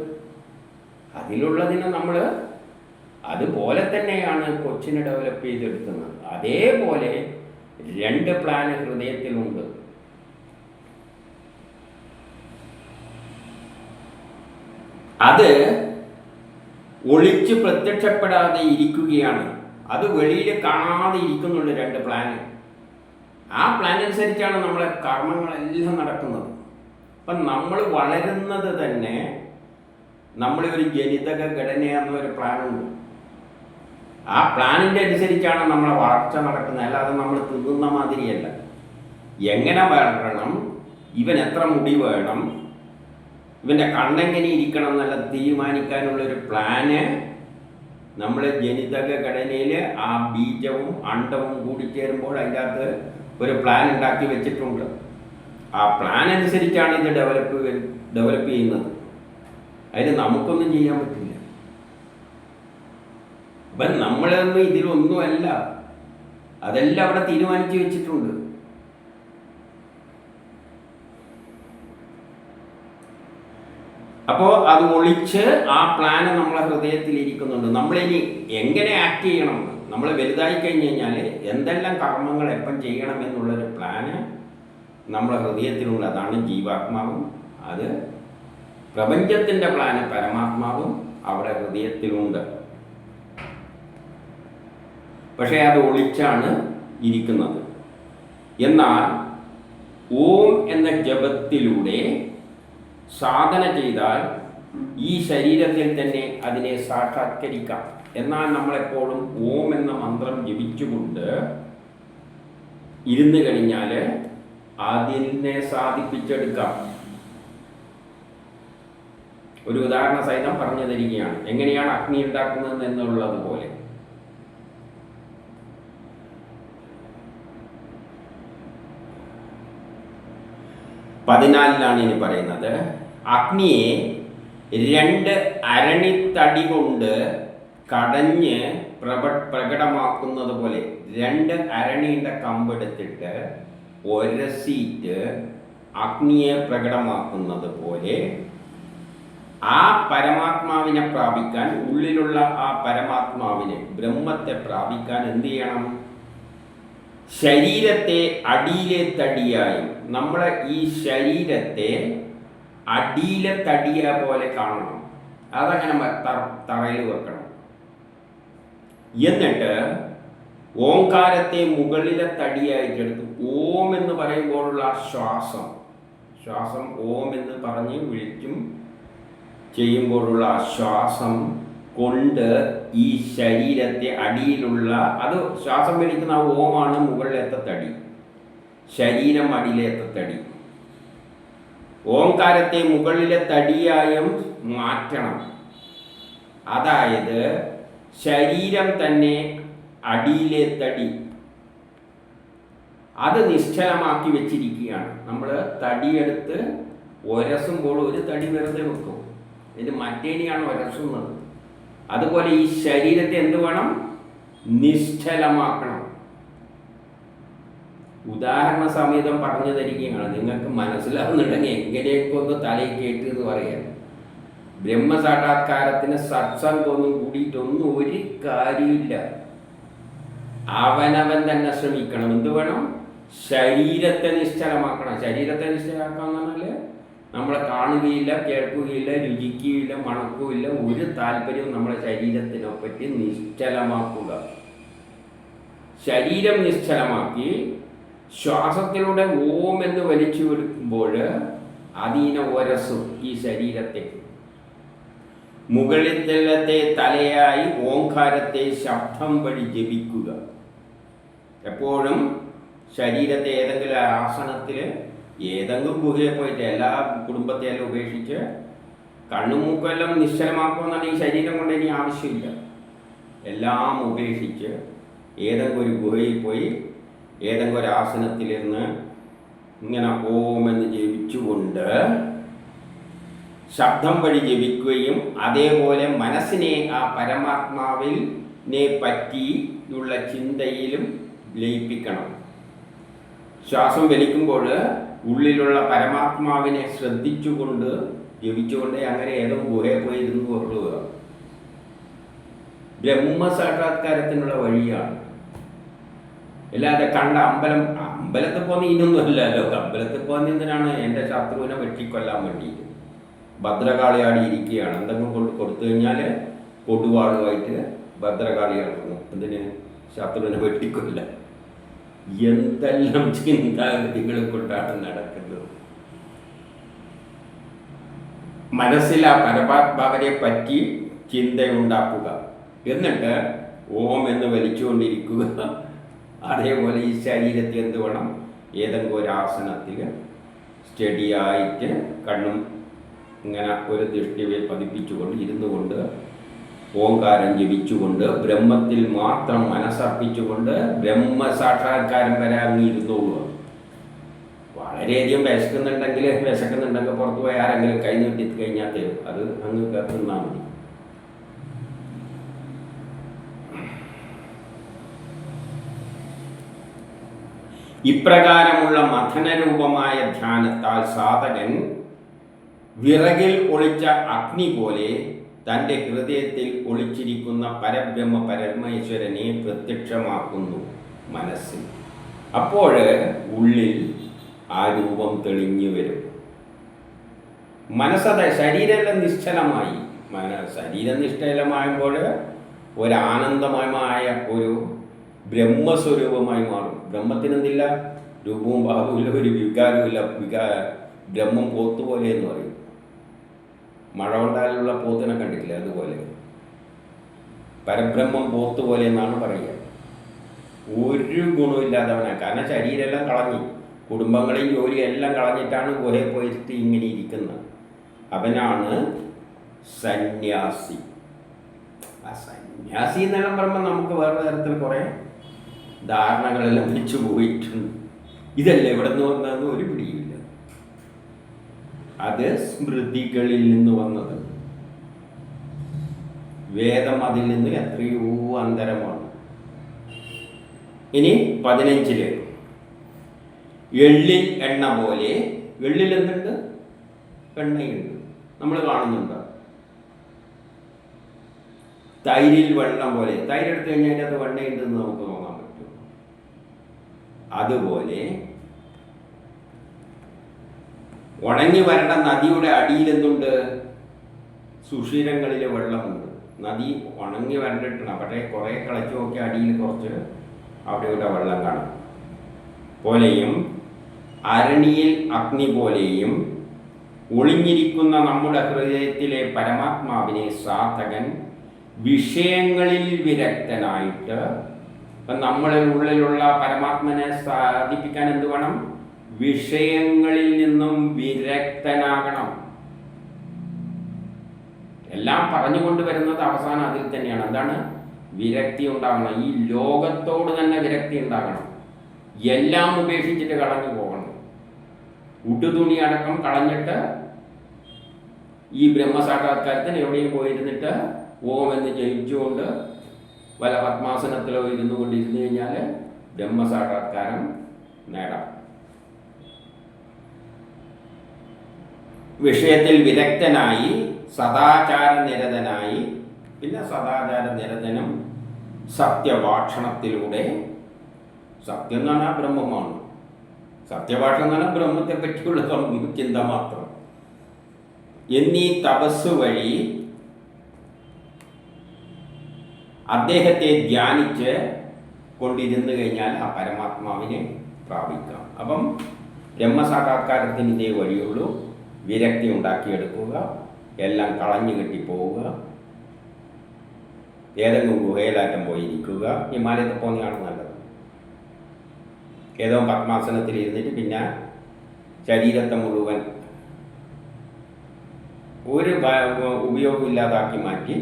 S1: അതിലുള്ളതിനെ നമ്മൾ അതുപോലെ തന്നെയാണ് കൊച്ചിനെ ഡെവലപ്പ് ചെയ്തെടുക്കുന്നത്. അതേപോലെ 2 പ്ലാൻ ഹൃദയത്തിലുണ്ട്. അത് ഒളിച്ച് പ്രത്യക്ഷപ്പെടാതെ ഇരിക്കുകയാണ്. അത് വെളിയിൽ കാണാതെ ഇരിക്കുന്നുണ്ട് 2 പ്ലാന്. ആ പ്ലാൻ അനുസരിച്ചാണ് നമ്മളെ കർമ്മങ്ങളെല്ലാം നടക്കുന്നത്. അപ്പം നമ്മൾ വളരുന്നത് തന്നെ നമ്മളൊരു ജനിതക ഘടന എന്നൊരു പ്ലാനുണ്ട്. ആ പ്ലാനിൻ്റെ അനുസരിച്ചാണ് നമ്മളെ വളർച്ച നടക്കുന്നത്. അല്ലാതെ നമ്മൾ തിന്നുന്ന മാതിരിയല്ല. എങ്ങനെ വളരണം, ഇവൻ എത്ര മുടി വേണം, ഇവൻ്റെ കണ്ണെങ്ങനെ ഇരിക്കണം എന്നെല്ലാം തീരുമാനിക്കാനുള്ളൊരു പ്ലാന് നമ്മൾ ജനിതക ഘടനയിൽ ആ ബീജവും അണ്ടവും കൂടി ചേരുമ്പോൾ അതിൻ്റെ അകത്ത് ഒരു പ്ലാൻ ഉണ്ടാക്കി വെച്ചിട്ടുണ്ട്. ആ പ്ലാൻ അനുസരിച്ചാണ് ഇത് ഡെവലപ്പ് ചെയ്യുന്നത്. അതിന് നമുക്കൊന്നും ചെയ്യാൻ പറ്റില്ല. അപ്പം നമ്മളൊന്നും ഇതിലൊന്നുമല്ല. അതെല്ലാം അവിടെ തീരുമാനിച്ച് വെച്ചിട്ടുണ്ട്. അപ്പോൾ അത് ഒളിച്ച് ആ പ്ലാന് നമ്മളെ ഹൃദയത്തിൽ ഇരിക്കുന്നുണ്ട്. നമ്മളിനി എങ്ങനെ ആക്ട് ചെയ്യണം, നമ്മൾ വലുതായി കഴിഞ്ഞ് കഴിഞ്ഞാൽ എന്തെല്ലാം കർമ്മങ്ങൾ എപ്പം ചെയ്യണം എന്നുള്ളൊരു പ്ലാന് നമ്മളെ ഹൃദയത്തിലുണ്ട്. അതാണ് ജീവാത്മാവും. അത് പ്രപഞ്ചത്തിൻ്റെ പ്ലാന് പരമാത്മാവും അവിടെ ഹൃദയത്തിലുണ്ട്. പക്ഷേ അത് ഒളിച്ചാണ് ഇരിക്കുന്നത്. എന്നാൽ ഓം എന്ന ജപത്തിലൂടെ സാധന ചെയ്താൽ ഈ ശരീരത്തിൽ തന്നെ അതിനെ സാക്ഷാത്കരിക്കാം. എന്നാൽ നമ്മളെപ്പോഴും ഓം എന്ന മന്ത്രം ജപിച്ചുകൊണ്ട് ഇരുന്ന് കഴിഞ്ഞാൽ അതിനെ സാധിപ്പിച്ചെടുക്കാം. ഒരു ഉദാഹരണ സഹിതം പറഞ്ഞു തരികയാണ് എങ്ങനെയാണ് അഗ്നി ഉണ്ടാക്കുന്നത് എന്നുള്ളത് പോലെ. പതിനാലിലാണ് ഇനി പറയുന്നത്. അഗ്നിയെ 2 അരണിത്തടി കൊണ്ട് കടഞ്ഞ് പ്രകടമാക്കുന്നത് പോലെ, 2 അരണിയുടെ കമ്പെടുത്തിട്ട് ഒരസിയിട്ട് അഗ്നിയെ പ്രകടമാക്കുന്നത് പോലെ ആ പരമാത്മാവിനെ പ്രാപിക്കാൻ, ഉള്ളിലുള്ള ആ പരമാത്മാവിനെ, ബ്രഹ്മത്തെ പ്രാപിക്കാൻ എന്ത് ചെയ്യണം? ശരീരത്തെ അടിയിലെ തടിയായും, നമ്മളെ ഈ ശരീരത്തെ അടിയിലെ തടിയ പോലെ കാണണം. അതങ്ങനെ തറയിൽ വെക്കണം. എന്നിട്ട് ഓംകാരത്തെ മുകളിലെ തടിയായിട്ടെടുത്ത് ഓം എന്ന് പറയുമ്പോഴുള്ള ശ്വാസം ഓം എന്ന് പറഞ്ഞ് വിളിച്ചും ചെയ്യുമ്പോഴുള്ള ശ്വാസം കൊണ്ട് ഈ ശരീരത്തെ അടിയിലുള്ള അത് ശ്വാസം വലിക്കുന്ന ആ ഓമാണ് മുകളിലത്തെ തടി, ശരീരം അടിയിലത്തെ തടി. ഓംകാരത്തെ മുകളിലെ തടിയായും മാറ്റണം. അതായത് ശരീരം തന്നെ അടിയിലെ തടി അത് നിശ്ചലമാക്കി വെച്ചിരിക്കുകയാണ്. നമ്മൾ തടിയെടുത്ത് ഉരസുമ്പോൾ ഒരു തടി വെറുതെ വെക്കും, ഇത് മറ്റേനെയാണ് ഉരസുന്നത്. അതുപോലെ ഈ ശരീരത്തെ എന്ത് വേണം? നിശ്ചലമാക്കണം. ഉദാഹരണ സമേതം പറഞ്ഞു തരികയാണ്, നിങ്ങൾക്ക് മനസ്സിലാവുന്നുണ്ടെങ്കിൽ എങ്ങനെയൊക്കെ ഒന്ന് തലയിൽ കേട്ട് എന്ന് പറയാം. ബ്രഹ്മസാക്ഷാത്കാരത്തിന് സത്സംഗമൊന്നും കൂടിയിട്ടൊന്നും ഒരു കാര്യമില്ല. അവനവൻ തന്നെ ശ്രമിക്കണം. എന്ത് വേണം? ശരീരത്തെ നിശ്ചലമാക്കണം. ശരീരത്തെ നിശ്ചലമാക്കാന്ന് പറഞ്ഞാൽ നമ്മളെ കാണുകയില്ല, കേൾക്കുകയില്ല, രുചിക്കുകയില്ല, മണക്കുകയില്ല, ഒരു താല്പര്യവും നമ്മളെ ശരീരത്തിനെ പറ്റി നിശ്ചലമാക്കുക. ശരീരം നിശ്ചലമാക്കി ശ്വാസത്തിലൂടെ ഓം എന്ന് വലിച്ചു വിടുമ്പോൾ അതിനെ ഉരസും ഈ ശരീരത്തെ. മുകളിലത്തെ തലയായി ഓംകാരത്തെ ശബ്ദം വഴി ജപിക്കുക. എപ്പോഴും ശരീരത്തെ ഏതെങ്കിലും ആസനത്തിൽ ഏതെങ്കിലും ഗുഹയെ പോയിട്ട് എല്ലാ കുടുംബത്തെയെല്ലാം ഉപേക്ഷിച്ച് കണ്ണും മൂക്കെല്ലാം നിശ്ചലമാക്കുമെന്നാണ് ഈ ശരീരം കൊണ്ട് ഇനി ആവശ്യമില്ല. എല്ലാം ഉപേക്ഷിച്ച് ഏതെങ്കിലും ഒരു ഗുഹയിൽ പോയി ഏതെങ്കിലും ഒരു ആസനത്തിലിരുന്ന് ഇങ്ങനെ ഓം എന്ന് ജപിച്ചുകൊണ്ട് ശബ്ദം വഴി ജപിക്കുകയും അതേപോലെ മനസ്സിനെ ആ പരമാത്മാവിനെ പറ്റിയുള്ള ചിന്തയിലും ലയിപ്പിക്കണം. ശ്വാസം വലിക്കുമ്പോൾ ഉള്ളിലുള്ള പരമാത്മാവിനെ ശ്രദ്ധിച്ചുകൊണ്ട് ജപിച്ചുകൊണ്ട് അങ്ങനെ ഏതോ ഗുഹയെ പോയി ഇരുന്ന് കൊള്ളുക. ബ്രഹ്മസാക്ഷാത്കാരത്തിനുള്ള വഴിയാണ്. അല്ലാതെ കണ്ട അമ്പലത്തിൽ പോകുന്ന ഇനൊന്നും അല്ലല്ലോ. അമ്പലത്തിൽ പോകുന്ന എന്തിനാണ്? എൻ്റെ ശത്രുവിനെ വെട്ടിക്കൊല്ലാൻ വേണ്ടിയിട്ട് ഭദ്രകാളിയാടി ഇരിക്കുകയാണ്. എന്തെങ്കിലും കൊടുത്തു കഴിഞ്ഞാൽ കൊടുവാളുമായിട്ട് ഭദ്രകാളിയാടുന്നു. എന്തിന്? ശത്രുവിനെ വെട്ടിക്കൊല്ല. എന്തെല്ലാം ചിന്താഗതികൾ കൊണ്ടാണ് നടക്കുന്നത്. മനസ്സിൽ ആ പരമാത്മാവിനെ പറ്റി ചിന്തയുണ്ടാക്കുക, എന്നിട്ട് ഓം എന്ന് വലിച്ചുകൊണ്ടിരിക്കുക. അതേപോലെ ഈ ശരീരത്തിൽ എന്ത് വേണം? ഏതെങ്കിലും ഒരു ആസനത്തിൽ സ്റ്റഡിയായിട്ട് കണ്ണും ഇങ്ങനെ ഒരു ദൃഷ്ടിയിൽ പതിപ്പിച്ചുകൊണ്ട് ഇരുന്നു കൊണ്ട് ഓംകാരം ജപിച്ചുകൊണ്ട് ബ്രഹ്മത്തിൽ മാത്രം മനസ്സർപ്പിച്ചുകൊണ്ട് ബ്രഹ്മസാക്ഷാത്കാരം വരെ അങ്ങിരുന്നോളുക. വളരെയധികം വിശക്കുന്നുണ്ടെങ്കിൽ പുറത്തു പോയി ആരെങ്കിലും കൈ നീട്ടി കഴിഞ്ഞാൽ തരും, അത് അങ്ങ് നിന്നാൽ മതി. ഇപ്രകാരമുള്ള മഥനരൂപമായ ധ്യാനത്താൽ സാധകൻ വിറകിൽ ഒളിച്ച അഗ്നി പോലെ തൻ്റെ ഹൃദയത്തിൽ ഒളിച്ചിരിക്കുന്ന പരബ്രഹ്മ പരമേശ്വരനെ പ്രത്യക്ഷമാക്കുന്നു മനസ്സിൽ. അപ്പോൾ ഉള്ളിൽ ആ രൂപം തെളിഞ്ഞു വരും. മനസ്സത ശരീരമെല്ലാം നിശ്ചലമായി. ശരീരം നിശ്ചലമാകുമ്പോൾ ഒരാനന്ദമയമായ ഒരു ബ്രഹ്മസ്വരൂപമായി മാറും. ബ്രഹ്മത്തിനെന്തില്ല? രൂപവും ഭാവവും ഇല്ല, ഒരു വികാരവും ഇല്ല. ബ്രഹ്മം പോത്തുപോലെ എന്ന് പറയും. മഴ കൊണ്ടാലുള്ള പോത്തിനെ കണ്ടിട്ടില്ല, അതുപോലെ പരബ്രഹ്മം പോത്തുപോലെ എന്നാണ് പറയുക. ഒരു ഗുണമില്ലാത്തവനാണ്. കാരണം ശരീരമെല്ലാം കളഞ്ഞു, കുടുംബങ്ങളെയും ജോലിയും എല്ലാം കളഞ്ഞിട്ടാണ് ഗുഹയിൽ പോയിട്ട് ഇങ്ങനെ ഇരിക്കുന്നത്. അവനാണ് സന്യാസി. ആ സന്യാസി എന്നെല്ലാം പറയുമ്പോൾ നമുക്ക് വേറെ തരത്തിൽ കുറേ ധാരണകളെല്ലാം വെച്ചു പോയിട്ടുണ്ട്. ഇതല്ലേ ഇവിടെ നിന്ന് വന്നതെന്ന് ഒരു പിടിയില്ല. അത് സ്മൃതികളിൽ നിന്ന് വന്നത്. വേദം അതിൽ നിന്ന് എത്രയോ അന്തരമാണ്. ഇനി 15 എള്ളിൽ എണ്ണ പോലെ. എള്ളിൽ എന്തുണ്ട്? എണ്ണയുണ്ട്, നമ്മൾ കാണുന്നുണ്ട്. തൈരിൽ വെള്ളം പോലെ. തൈര് എടുത്തു കഴിഞ്ഞാൽ അതിനകത്ത് വെണ്ണയുണ്ടെന്ന് നമുക്ക് നോക്കാൻ പറ്റും. അതുപോലെ ഉണങ്ങി വരേണ്ട നദിയുടെ അടിയിൽ എന്തുണ്ട്? സുഷിരങ്ങളിൽ വെള്ളമുണ്ട്. നദി ഉണങ്ങി വരണ്ടിട്ടുണ്ട്, പക്ഷേ കുറേ കളിച്ചു നോക്കി അടിയിൽ കുറച്ച് അവിടെ ഇവിടെ വെള്ളം കാണും. പോലെയും അരണിയിൽ അഗ്നി പോലെയും ഒളിഞ്ഞിരിക്കുന്ന നമ്മുടെ ഹൃദയത്തിലെ പരമാത്മാവിനെ സാധകൻ വിഷയങ്ങളിൽ വിരക്തനായിട്ട്, ഇപ്പം നമ്മളിൽ ഉള്ളിലുള്ള പരമാത്മനെ സാധിപ്പിക്കാൻ എന്ത് വേണം? വിഷയങ്ങളിൽ നിന്നും വിരക്തനാകണം. എല്ലാം പറഞ്ഞുകൊണ്ട് വരുന്നത് അവസാനം അതിൽ തന്നെയാണ്. എന്താണ്? വിരക്തി ഉണ്ടാകണം. ഈ ലോകത്തോട് തന്നെ വിരക്തി ഉണ്ടാകണം. എല്ലാം ഉപേക്ഷിച്ചിട്ട് കളഞ്ഞു പോകണം. ഉടുതുണി അടക്കം കളഞ്ഞിട്ട് ഈ ബ്രഹ്മസാക്ഷാത്കാരത്തിന് എവിടെയും പോയിരുന്നിട്ട് ഓം എന്ന് ജയിച്ചുകൊണ്ട് വല്ല പത്മാസനത്തിലോ ഇരുന്നു കൊണ്ടിരുന്നു കഴിഞ്ഞാൽ ബ്രഹ്മസാക്ഷാത്കാരം നേടാം. വിഷയത്തിൽ വിരക്തനായി സദാചാര നിരതനായി, പിന്നെ സദാചാര നിരതനും സത്യഭാഷണത്തിലൂടെ, സത്യം എന്ന് പറഞ്ഞാൽ ബ്രഹ്മമാണ്, സത്യഭാഷണം എന്ന് പറഞ്ഞാൽ ബ്രഹ്മത്തെ പറ്റിയുള്ള ചിന്ത മാത്രം, എന്നീ തപസ് വഴി അദ്ദേഹത്തെ ധ്യാനിച്ച് കൊണ്ടിരുന്നു കഴിഞ്ഞാൽ ആ പരമാത്മാവിനെ പ്രാപിക്കാം. അപ്പം ബ്രഹ്മസാക്ഷാത്കാരത്തിന് ഇതേ വഴിയുള്ളൂ. വിരക്തി ഉണ്ടാക്കിയെടുക്കുക, എല്ലാം കളഞ്ഞു കെട്ടിപ്പോവുക, ഏതെങ്കിലും ഗുഹയിലാറ്റം പോയിരിക്കുക. ഹിമാലയത്തിൽ പോകുന്നതാണ് നല്ലത്. ഏതോ പത്മാസനത്തിൽ ഇരുന്നിട്ട് പിന്നെ ശരീരത്തെ മുഴുവൻ ഒരു ഉപയോഗമില്ലാതാക്കി മാറ്റി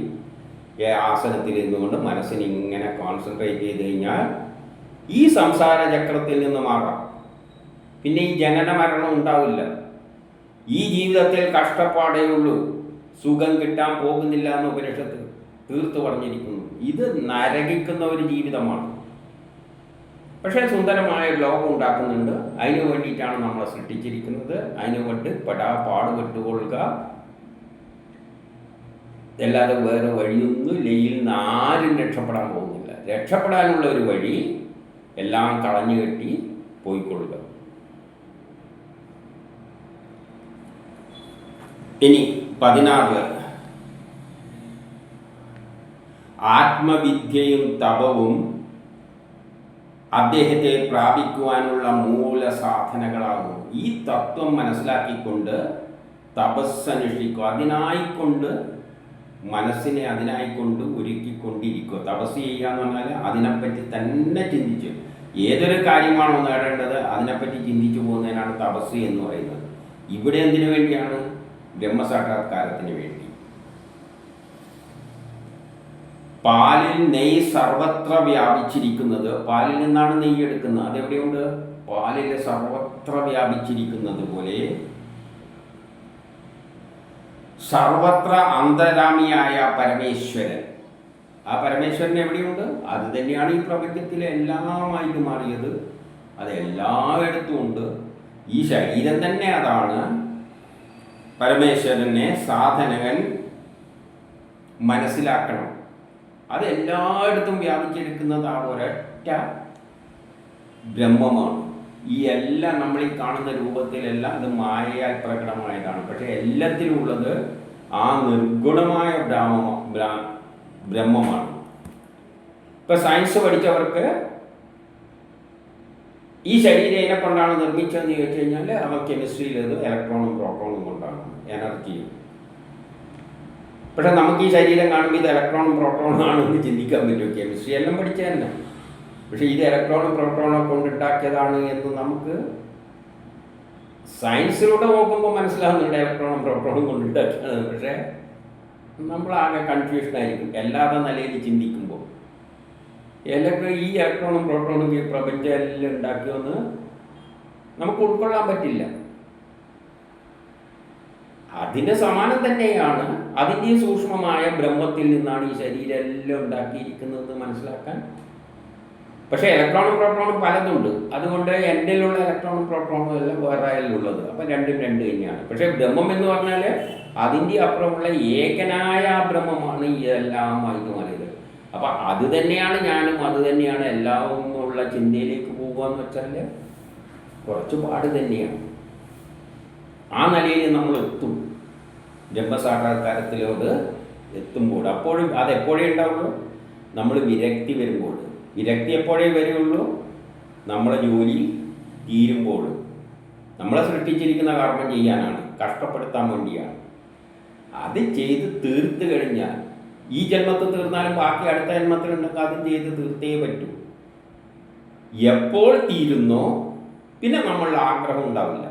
S1: ആസനത്തിൽ ഇരുന്നുകൊണ്ട് മനസ്സിനെ ഇങ്ങനെ കോൺസെൻട്രേറ്റ് ചെയ്ത് കഴിഞ്ഞാൽ ഈ സംസാര ചക്രത്തിൽ നിന്ന് മാറാം. പിന്നെ ഈ ജനന മരണം ഉണ്ടാവില്ല. ഈ ജീവിതത്തിൽ കഷ്ടപ്പാടേ ഉള്ളൂ, സുഖം കിട്ടാൻ പോകുന്നില്ല എന്ന് ഉപനിഷത്ത് തീർത്തു പറഞ്ഞിരിക്കുന്നു. ഇത് നരകിക്കുന്ന ഒരു ജീവിതമാണ്. പക്ഷേ സുന്ദരമായ ഒരു ലോകം ഉണ്ടാക്കുന്നുണ്ട്. അതിനു വേണ്ടിയിട്ടാണ് നമ്മളെ സൃഷ്ടിച്ചിരിക്കുന്നത്. അതിനു വേണ്ടി പാടുപെട്ടുകൊള്ളുക, അല്ലാതെ വേറെ വഴിയൊന്നും ലയിൽ നിന്ന് ആരും രക്ഷപ്പെടാൻ പോകുന്നില്ല. രക്ഷപ്പെടാനുള്ള ഒരു വഴി എല്ലാം കളഞ്ഞു കെട്ടി പോയിക്കൊള്ളുക. ഇനി 16 ആത്മവിദ്യയും തപവും അദ്ദേഹത്തെ പ്രാപിക്കുവാനുള്ള മൂല സാധനങ്ങളാകും. ഈ തത്വം മനസ്സിലാക്കിക്കൊണ്ട് തപസ്സനുഷ്ഠിക്കുക. അതിനായിക്കൊണ്ട് മനസ്സിനെ അതിനായിക്കൊണ്ട് ഒരുക്കിക്കൊണ്ടിരിക്കുക. തപസ് ചെയ്യുക എന്ന് പറഞ്ഞാൽ അതിനെപ്പറ്റി തന്നെ ചിന്തിച്ച്, ഏതൊരു കാര്യമാണോ നേടേണ്ടത് അതിനെപ്പറ്റി ചിന്തിച്ചു പോകുന്നതിനാണ് തപസ് എന്ന് പറയുന്നത്. ഇവിടെ എന്തിനു വേണ്ടിയാണ്? ബ്രഹ്മസാക്ഷാത്കാരത്തിന് വേണ്ടി. പാലിൽ നെയ്യ് സർവത്ര വ്യാപിച്ചിരിക്കുന്നത്, പാലിൽ നിന്നാണ് നെയ്യ് എടുക്കുന്നത്. അതെവിടെയുണ്ട്? പാലിൽ സർവത്ര വ്യാപിച്ചിരിക്കുന്നത് പോലെ സർവത്ര അന്തരാമിയായ പരമേശ്വരൻ, ആ പരമേശ്വരൻ എവിടെയുണ്ട്? അത് തന്നെയാണ് ഈ പ്രപഞ്ചത്തിലെ എല്ലാമായിട്ട് മാറിയത്. അത് എല്ലായിടത്തും ഉണ്ട്. ഈ ശരീരം തന്നെ അതാണ്. പരമേശ്വരനെ സാധനകൻ മനസ്സിലാക്കണം. അത് എല്ലായിടത്തും വ്യാപിച്ചെടുക്കുന്നത് ആ ഒരൊറ്റ ബ്രഹ്മമാണ്. ഈ എല്ലാം നമ്മൾ ഈ കാണുന്ന രൂപത്തിലെല്ലാം അത് മായയാൽ പ്രകടമായതാണ്. പക്ഷെ എല്ലാത്തിലും ഉള്ളത് ആ നിർഗുണമായ ബ്രഹ്മമാണ്. ഇപ്പം സയൻസ് പഠിച്ചവർക്ക് ഈ ശരീരം ഇതിനെ കൊണ്ടാണ് നിർമ്മിച്ചതെന്ന് ചോദിച്ചു കഴിഞ്ഞാൽ അവൻ കെമിസ്ട്രിയിലത് ഇലക്ട്രോണും പ്രോട്ടോണും കൊണ്ടാണ്, എനർജിയും. പക്ഷെ നമുക്ക് ഈ ശരീരം കാണുമ്പോൾ ഇത് ഇലക്ട്രോണും പ്രോട്ടോണും ആണെന്ന് ചിന്തിക്കാൻ പറ്റുമോ? കെമിസ്ട്രി എല്ലാം പഠിച്ച തന്നെ. പക്ഷെ ഇത് ഇലക്ട്രോണും പ്രോട്ടോണും കൊണ്ടുണ്ടാക്കിയതാണ് എന്ന് നമുക്ക് സയൻസിലൂടെ നോക്കുമ്പോൾ മനസ്സിലാവുന്നുണ്ട് ഇലക്ട്രോണും പ്രോട്ടോണും കൊണ്ടുണ്ടാക്കിയതാണ്. പക്ഷേ നമ്മളാകെ കൺഫ്യൂഷനായിരിക്കും എല്ലാതെ നിലയിൽ ചിന്തിക്കുമ്പോൾ. ഈ ഇലക്ട്രോണും പ്രോട്ടോണും ഈ പ്രപഞ്ചം എല്ലാം ഉണ്ടാക്കിയെന്ന് നമുക്ക് ഉൾക്കൊള്ളാൻ പറ്റില്ല. അതിന് സമാനം തന്നെയാണ്. അതിൻ്റെ സൂക്ഷ്മമായ ബ്രഹ്മത്തിൽ നിന്നാണ് ഈ ശരീരം എല്ലാം ഉണ്ടാക്കിയിരിക്കുന്നത് മനസ്സിലാക്കാൻ. പക്ഷേ ഇലക്ട്രോണും പ്രോട്ടോണും പലതുണ്ട്. അതുകൊണ്ട് എൻ്റെയിലുള്ള ഇലക്ട്രോണും പ്രോട്ടോണും എല്ലാം വേറെ ഉള്ളത്. അപ്പം രണ്ടും രണ്ട് തന്നെയാണ്. പക്ഷേ ബ്രഹ്മം എന്ന് പറഞ്ഞാൽ അതിൻ്റെ അപ്പുറമുള്ള ഏകനായ ബ്രഹ്മമാണ് ഇതെല്ലാമായിട്ട് മാറിയത്. അപ്പം അത് തന്നെയാണ് ഞാനും, അത് തന്നെയാണ് എല്ലാം എന്നുള്ള ചിന്തയിലേക്ക് പോകുക എന്ന് വെച്ചാൽ കുറച്ച് പാട് തന്നെയാണ്. ആ നിലയിൽ നമ്മൾ എത്തും. ബ്രഹ്മസാക്ഷാത്കാരത്തിലോട് എത്തുമ്പോൾ അപ്പോഴും അതെപ്പോഴേ ഉണ്ടാവുള്ളൂ? നമ്മൾ വിരക്തി വരുമ്പോൾ. വിരക്തി എപ്പോഴേ വരികയുള്ളൂ? നമ്മളെ ജോലി തീരുമ്പോൾ. നമ്മളെ സൃഷ്ടിച്ചിരിക്കുന്ന കർമ്മം ചെയ്യാനാണ്, കഷ്ടപ്പെടുത്താൻ വേണ്ടിയാണ്. അത് ചെയ്ത് തീർത്ത് കഴിഞ്ഞാൽ ഈ ജന്മത്തിൽ തീർന്നാലും ബാക്കി അടുത്ത ജന്മത്തിലുണ്ടെങ്കിൽ അതും ചെയ്ത് തീർത്തേ പറ്റൂ. എപ്പോൾ തീരുന്നോ പിന്നെ നമ്മളുടെ ആഗ്രഹം ഉണ്ടാവില്ല.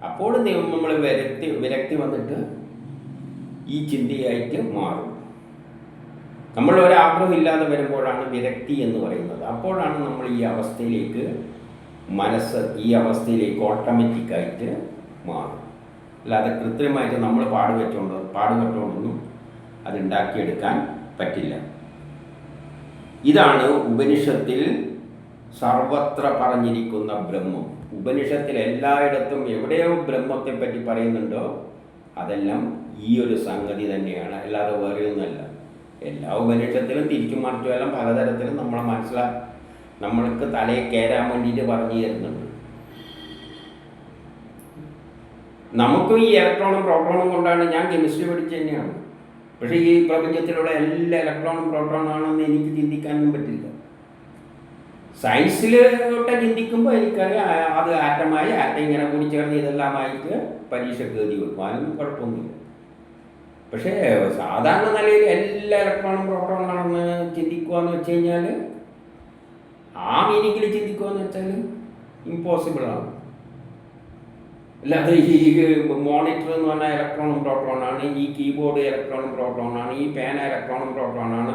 S1: അപ്പോൾ നമ്മൾ വിരക്തി വന്നിട്ട് ഈ ചിന്തയായിട്ട് മാറും. നമ്മൾ ഒരാഗ്രഹം ഇല്ലാതെ വരുമ്പോഴാണ് വിരക്തി എന്ന് പറയുന്നത്. അപ്പോഴാണ് നമ്മൾ ഈ അവസ്ഥയിലേക്ക് മനസ്സ് ഈ അവസ്ഥയിലേക്ക് ഓട്ടോമാറ്റിക്കായിട്ട് മാറും. അല്ലാതെ കൃത്രിമമായിട്ട് നമ്മൾ പാടുപെട്ടുകൊണ്ടൊന്നും അതുണ്ടാക്കിയെടുക്കാൻ പറ്റില്ല. ഇതാണ് ഉപനിഷത്തിൽ സർവത്ര പറഞ്ഞിരിക്കുന്ന ബ്രഹ്മം. ഉപനിഷത്തിൽ എല്ലായിടത്തും എവിടെയോ ബ്രഹ്മത്തെപ്പറ്റി പറയുന്നുണ്ടോ അതെല്ലാം ഈ ഒരു സംഗതി തന്നെയാണ്, അല്ലാതെ വേറെയൊന്നുമല്ല. എല്ലാ ഉപനിഷത്തിലും തിരിച്ചും മറിച്ചും എല്ലാം പലതരത്തിലും നമ്മൾക്ക് തലയിൽ കയറാൻ വേണ്ടിയിട്ട് പറഞ്ഞു തരുന്നുണ്ട്. നമുക്കും ഈ ഇലക്ട്രോണും പ്രോട്ടോണും കൊണ്ടാണ്, ഞാൻ കെമിസ്ട്രി പഠിച്ചു തന്നെയാണ്, പക്ഷേ ഈ പ്രപഞ്ചത്തിലുള്ള എല്ലാ ഇലക്ട്രോണും പ്രോട്ടോണാണെന്ന് എനിക്ക് ചിന്തിക്കാനും പറ്റില്ല. സയൻസിലോട്ട് ചിന്തിക്കുമ്പോൾ എനിക്കറിയാം അത് ആറ്റമായി, ആറ്റം ഇങ്ങനെ കൂടി ചേർന്ന് ഇതെല്ലാമായിട്ട് പരീക്ഷയ്ക്ക് എഴുതി വെക്കും, അതിനൊന്നും കുഴപ്പമൊന്നുമില്ല. പക്ഷേ സാധാരണ നിലയിൽ എല്ലാ ഇലക്ട്രോണും പ്രോട്ടോണാണെന്ന് ചിന്തിക്കുക എന്ന് വെച്ച് കഴിഞ്ഞാൽ, ആ മീനിങ്ങിൽ ചിന്തിക്കുക എന്ന് വെച്ചാൽ ഇമ്പോസിബിളാണ്. അല്ലാതെ ഈ മോണിറ്റർ എന്ന് പറഞ്ഞാൽ ഇലക്ട്രോണും പ്രോട്ടോണാണ്, ഈ കീബോർഡ് ഇലക്ട്രോണും പ്രോട്ടോണാണ്, ഈ പേന ഇലക്ട്രോണും പ്രോട്ടോണാണ്,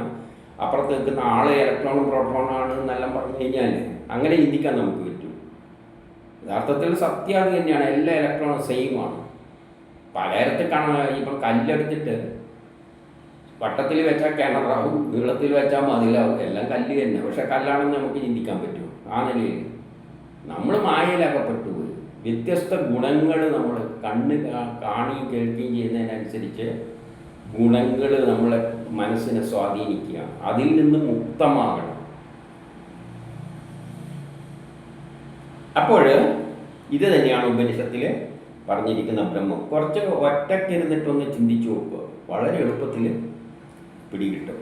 S1: അപ്പുറത്ത് നിൽക്കുന്ന ആള് ഇലക്ട്രോണും പ്രോട്ടോണാണ് എന്നെല്ലാം പറഞ്ഞു കഴിഞ്ഞാൽ അങ്ങനെ ചിന്തിക്കാൻ നമുക്ക് പറ്റും. യഥാർത്ഥത്തിൽ സത്യം അത് തന്നെയാണ്, എല്ലാ ഇലക്ട്രോണും സെയിമാണ്. പലയിടത്ത് ഇപ്പം കല്ലെടുത്തിട്ട് വട്ടത്തിൽ വെച്ചാൽ കിണറാവും, നീളത്തിൽ വെച്ചാൽ മതിലാവും, എല്ലാം കല്ല് തന്നെ. പക്ഷെ കല്ലാണെന്ന് നമുക്ക് ചിന്തിക്കാൻ പറ്റും. ആ നിലയിൽ നമ്മൾ മായയിലകപ്പെട്ടു പോയി. വ്യത്യസ്ത ഗുണങ്ങൾ നമ്മൾ കാണുകയും കേൾക്കുകയും ചെയ്യുന്നതിനനുസരിച്ച് ഗുണങ്ങൾ നമ്മളെ മനസ്സിനെ സ്വാധീനിക്കുക. അതിൽ നിന്ന് മുക്തമാകണം. അപ്പോൾ ഇത് തന്നെയാണ് ഉപനിഷത്തിൽ പറഞ്ഞിരിക്കുന്ന ബ്രഹ്മം. കുറച്ച് ഒറ്റയ്ക്കിരുന്നിട്ടൊന്ന് ചിന്തിച്ചു നോക്കുക, വളരെ എളുപ്പത്തിൽ പിടികിട്ടും.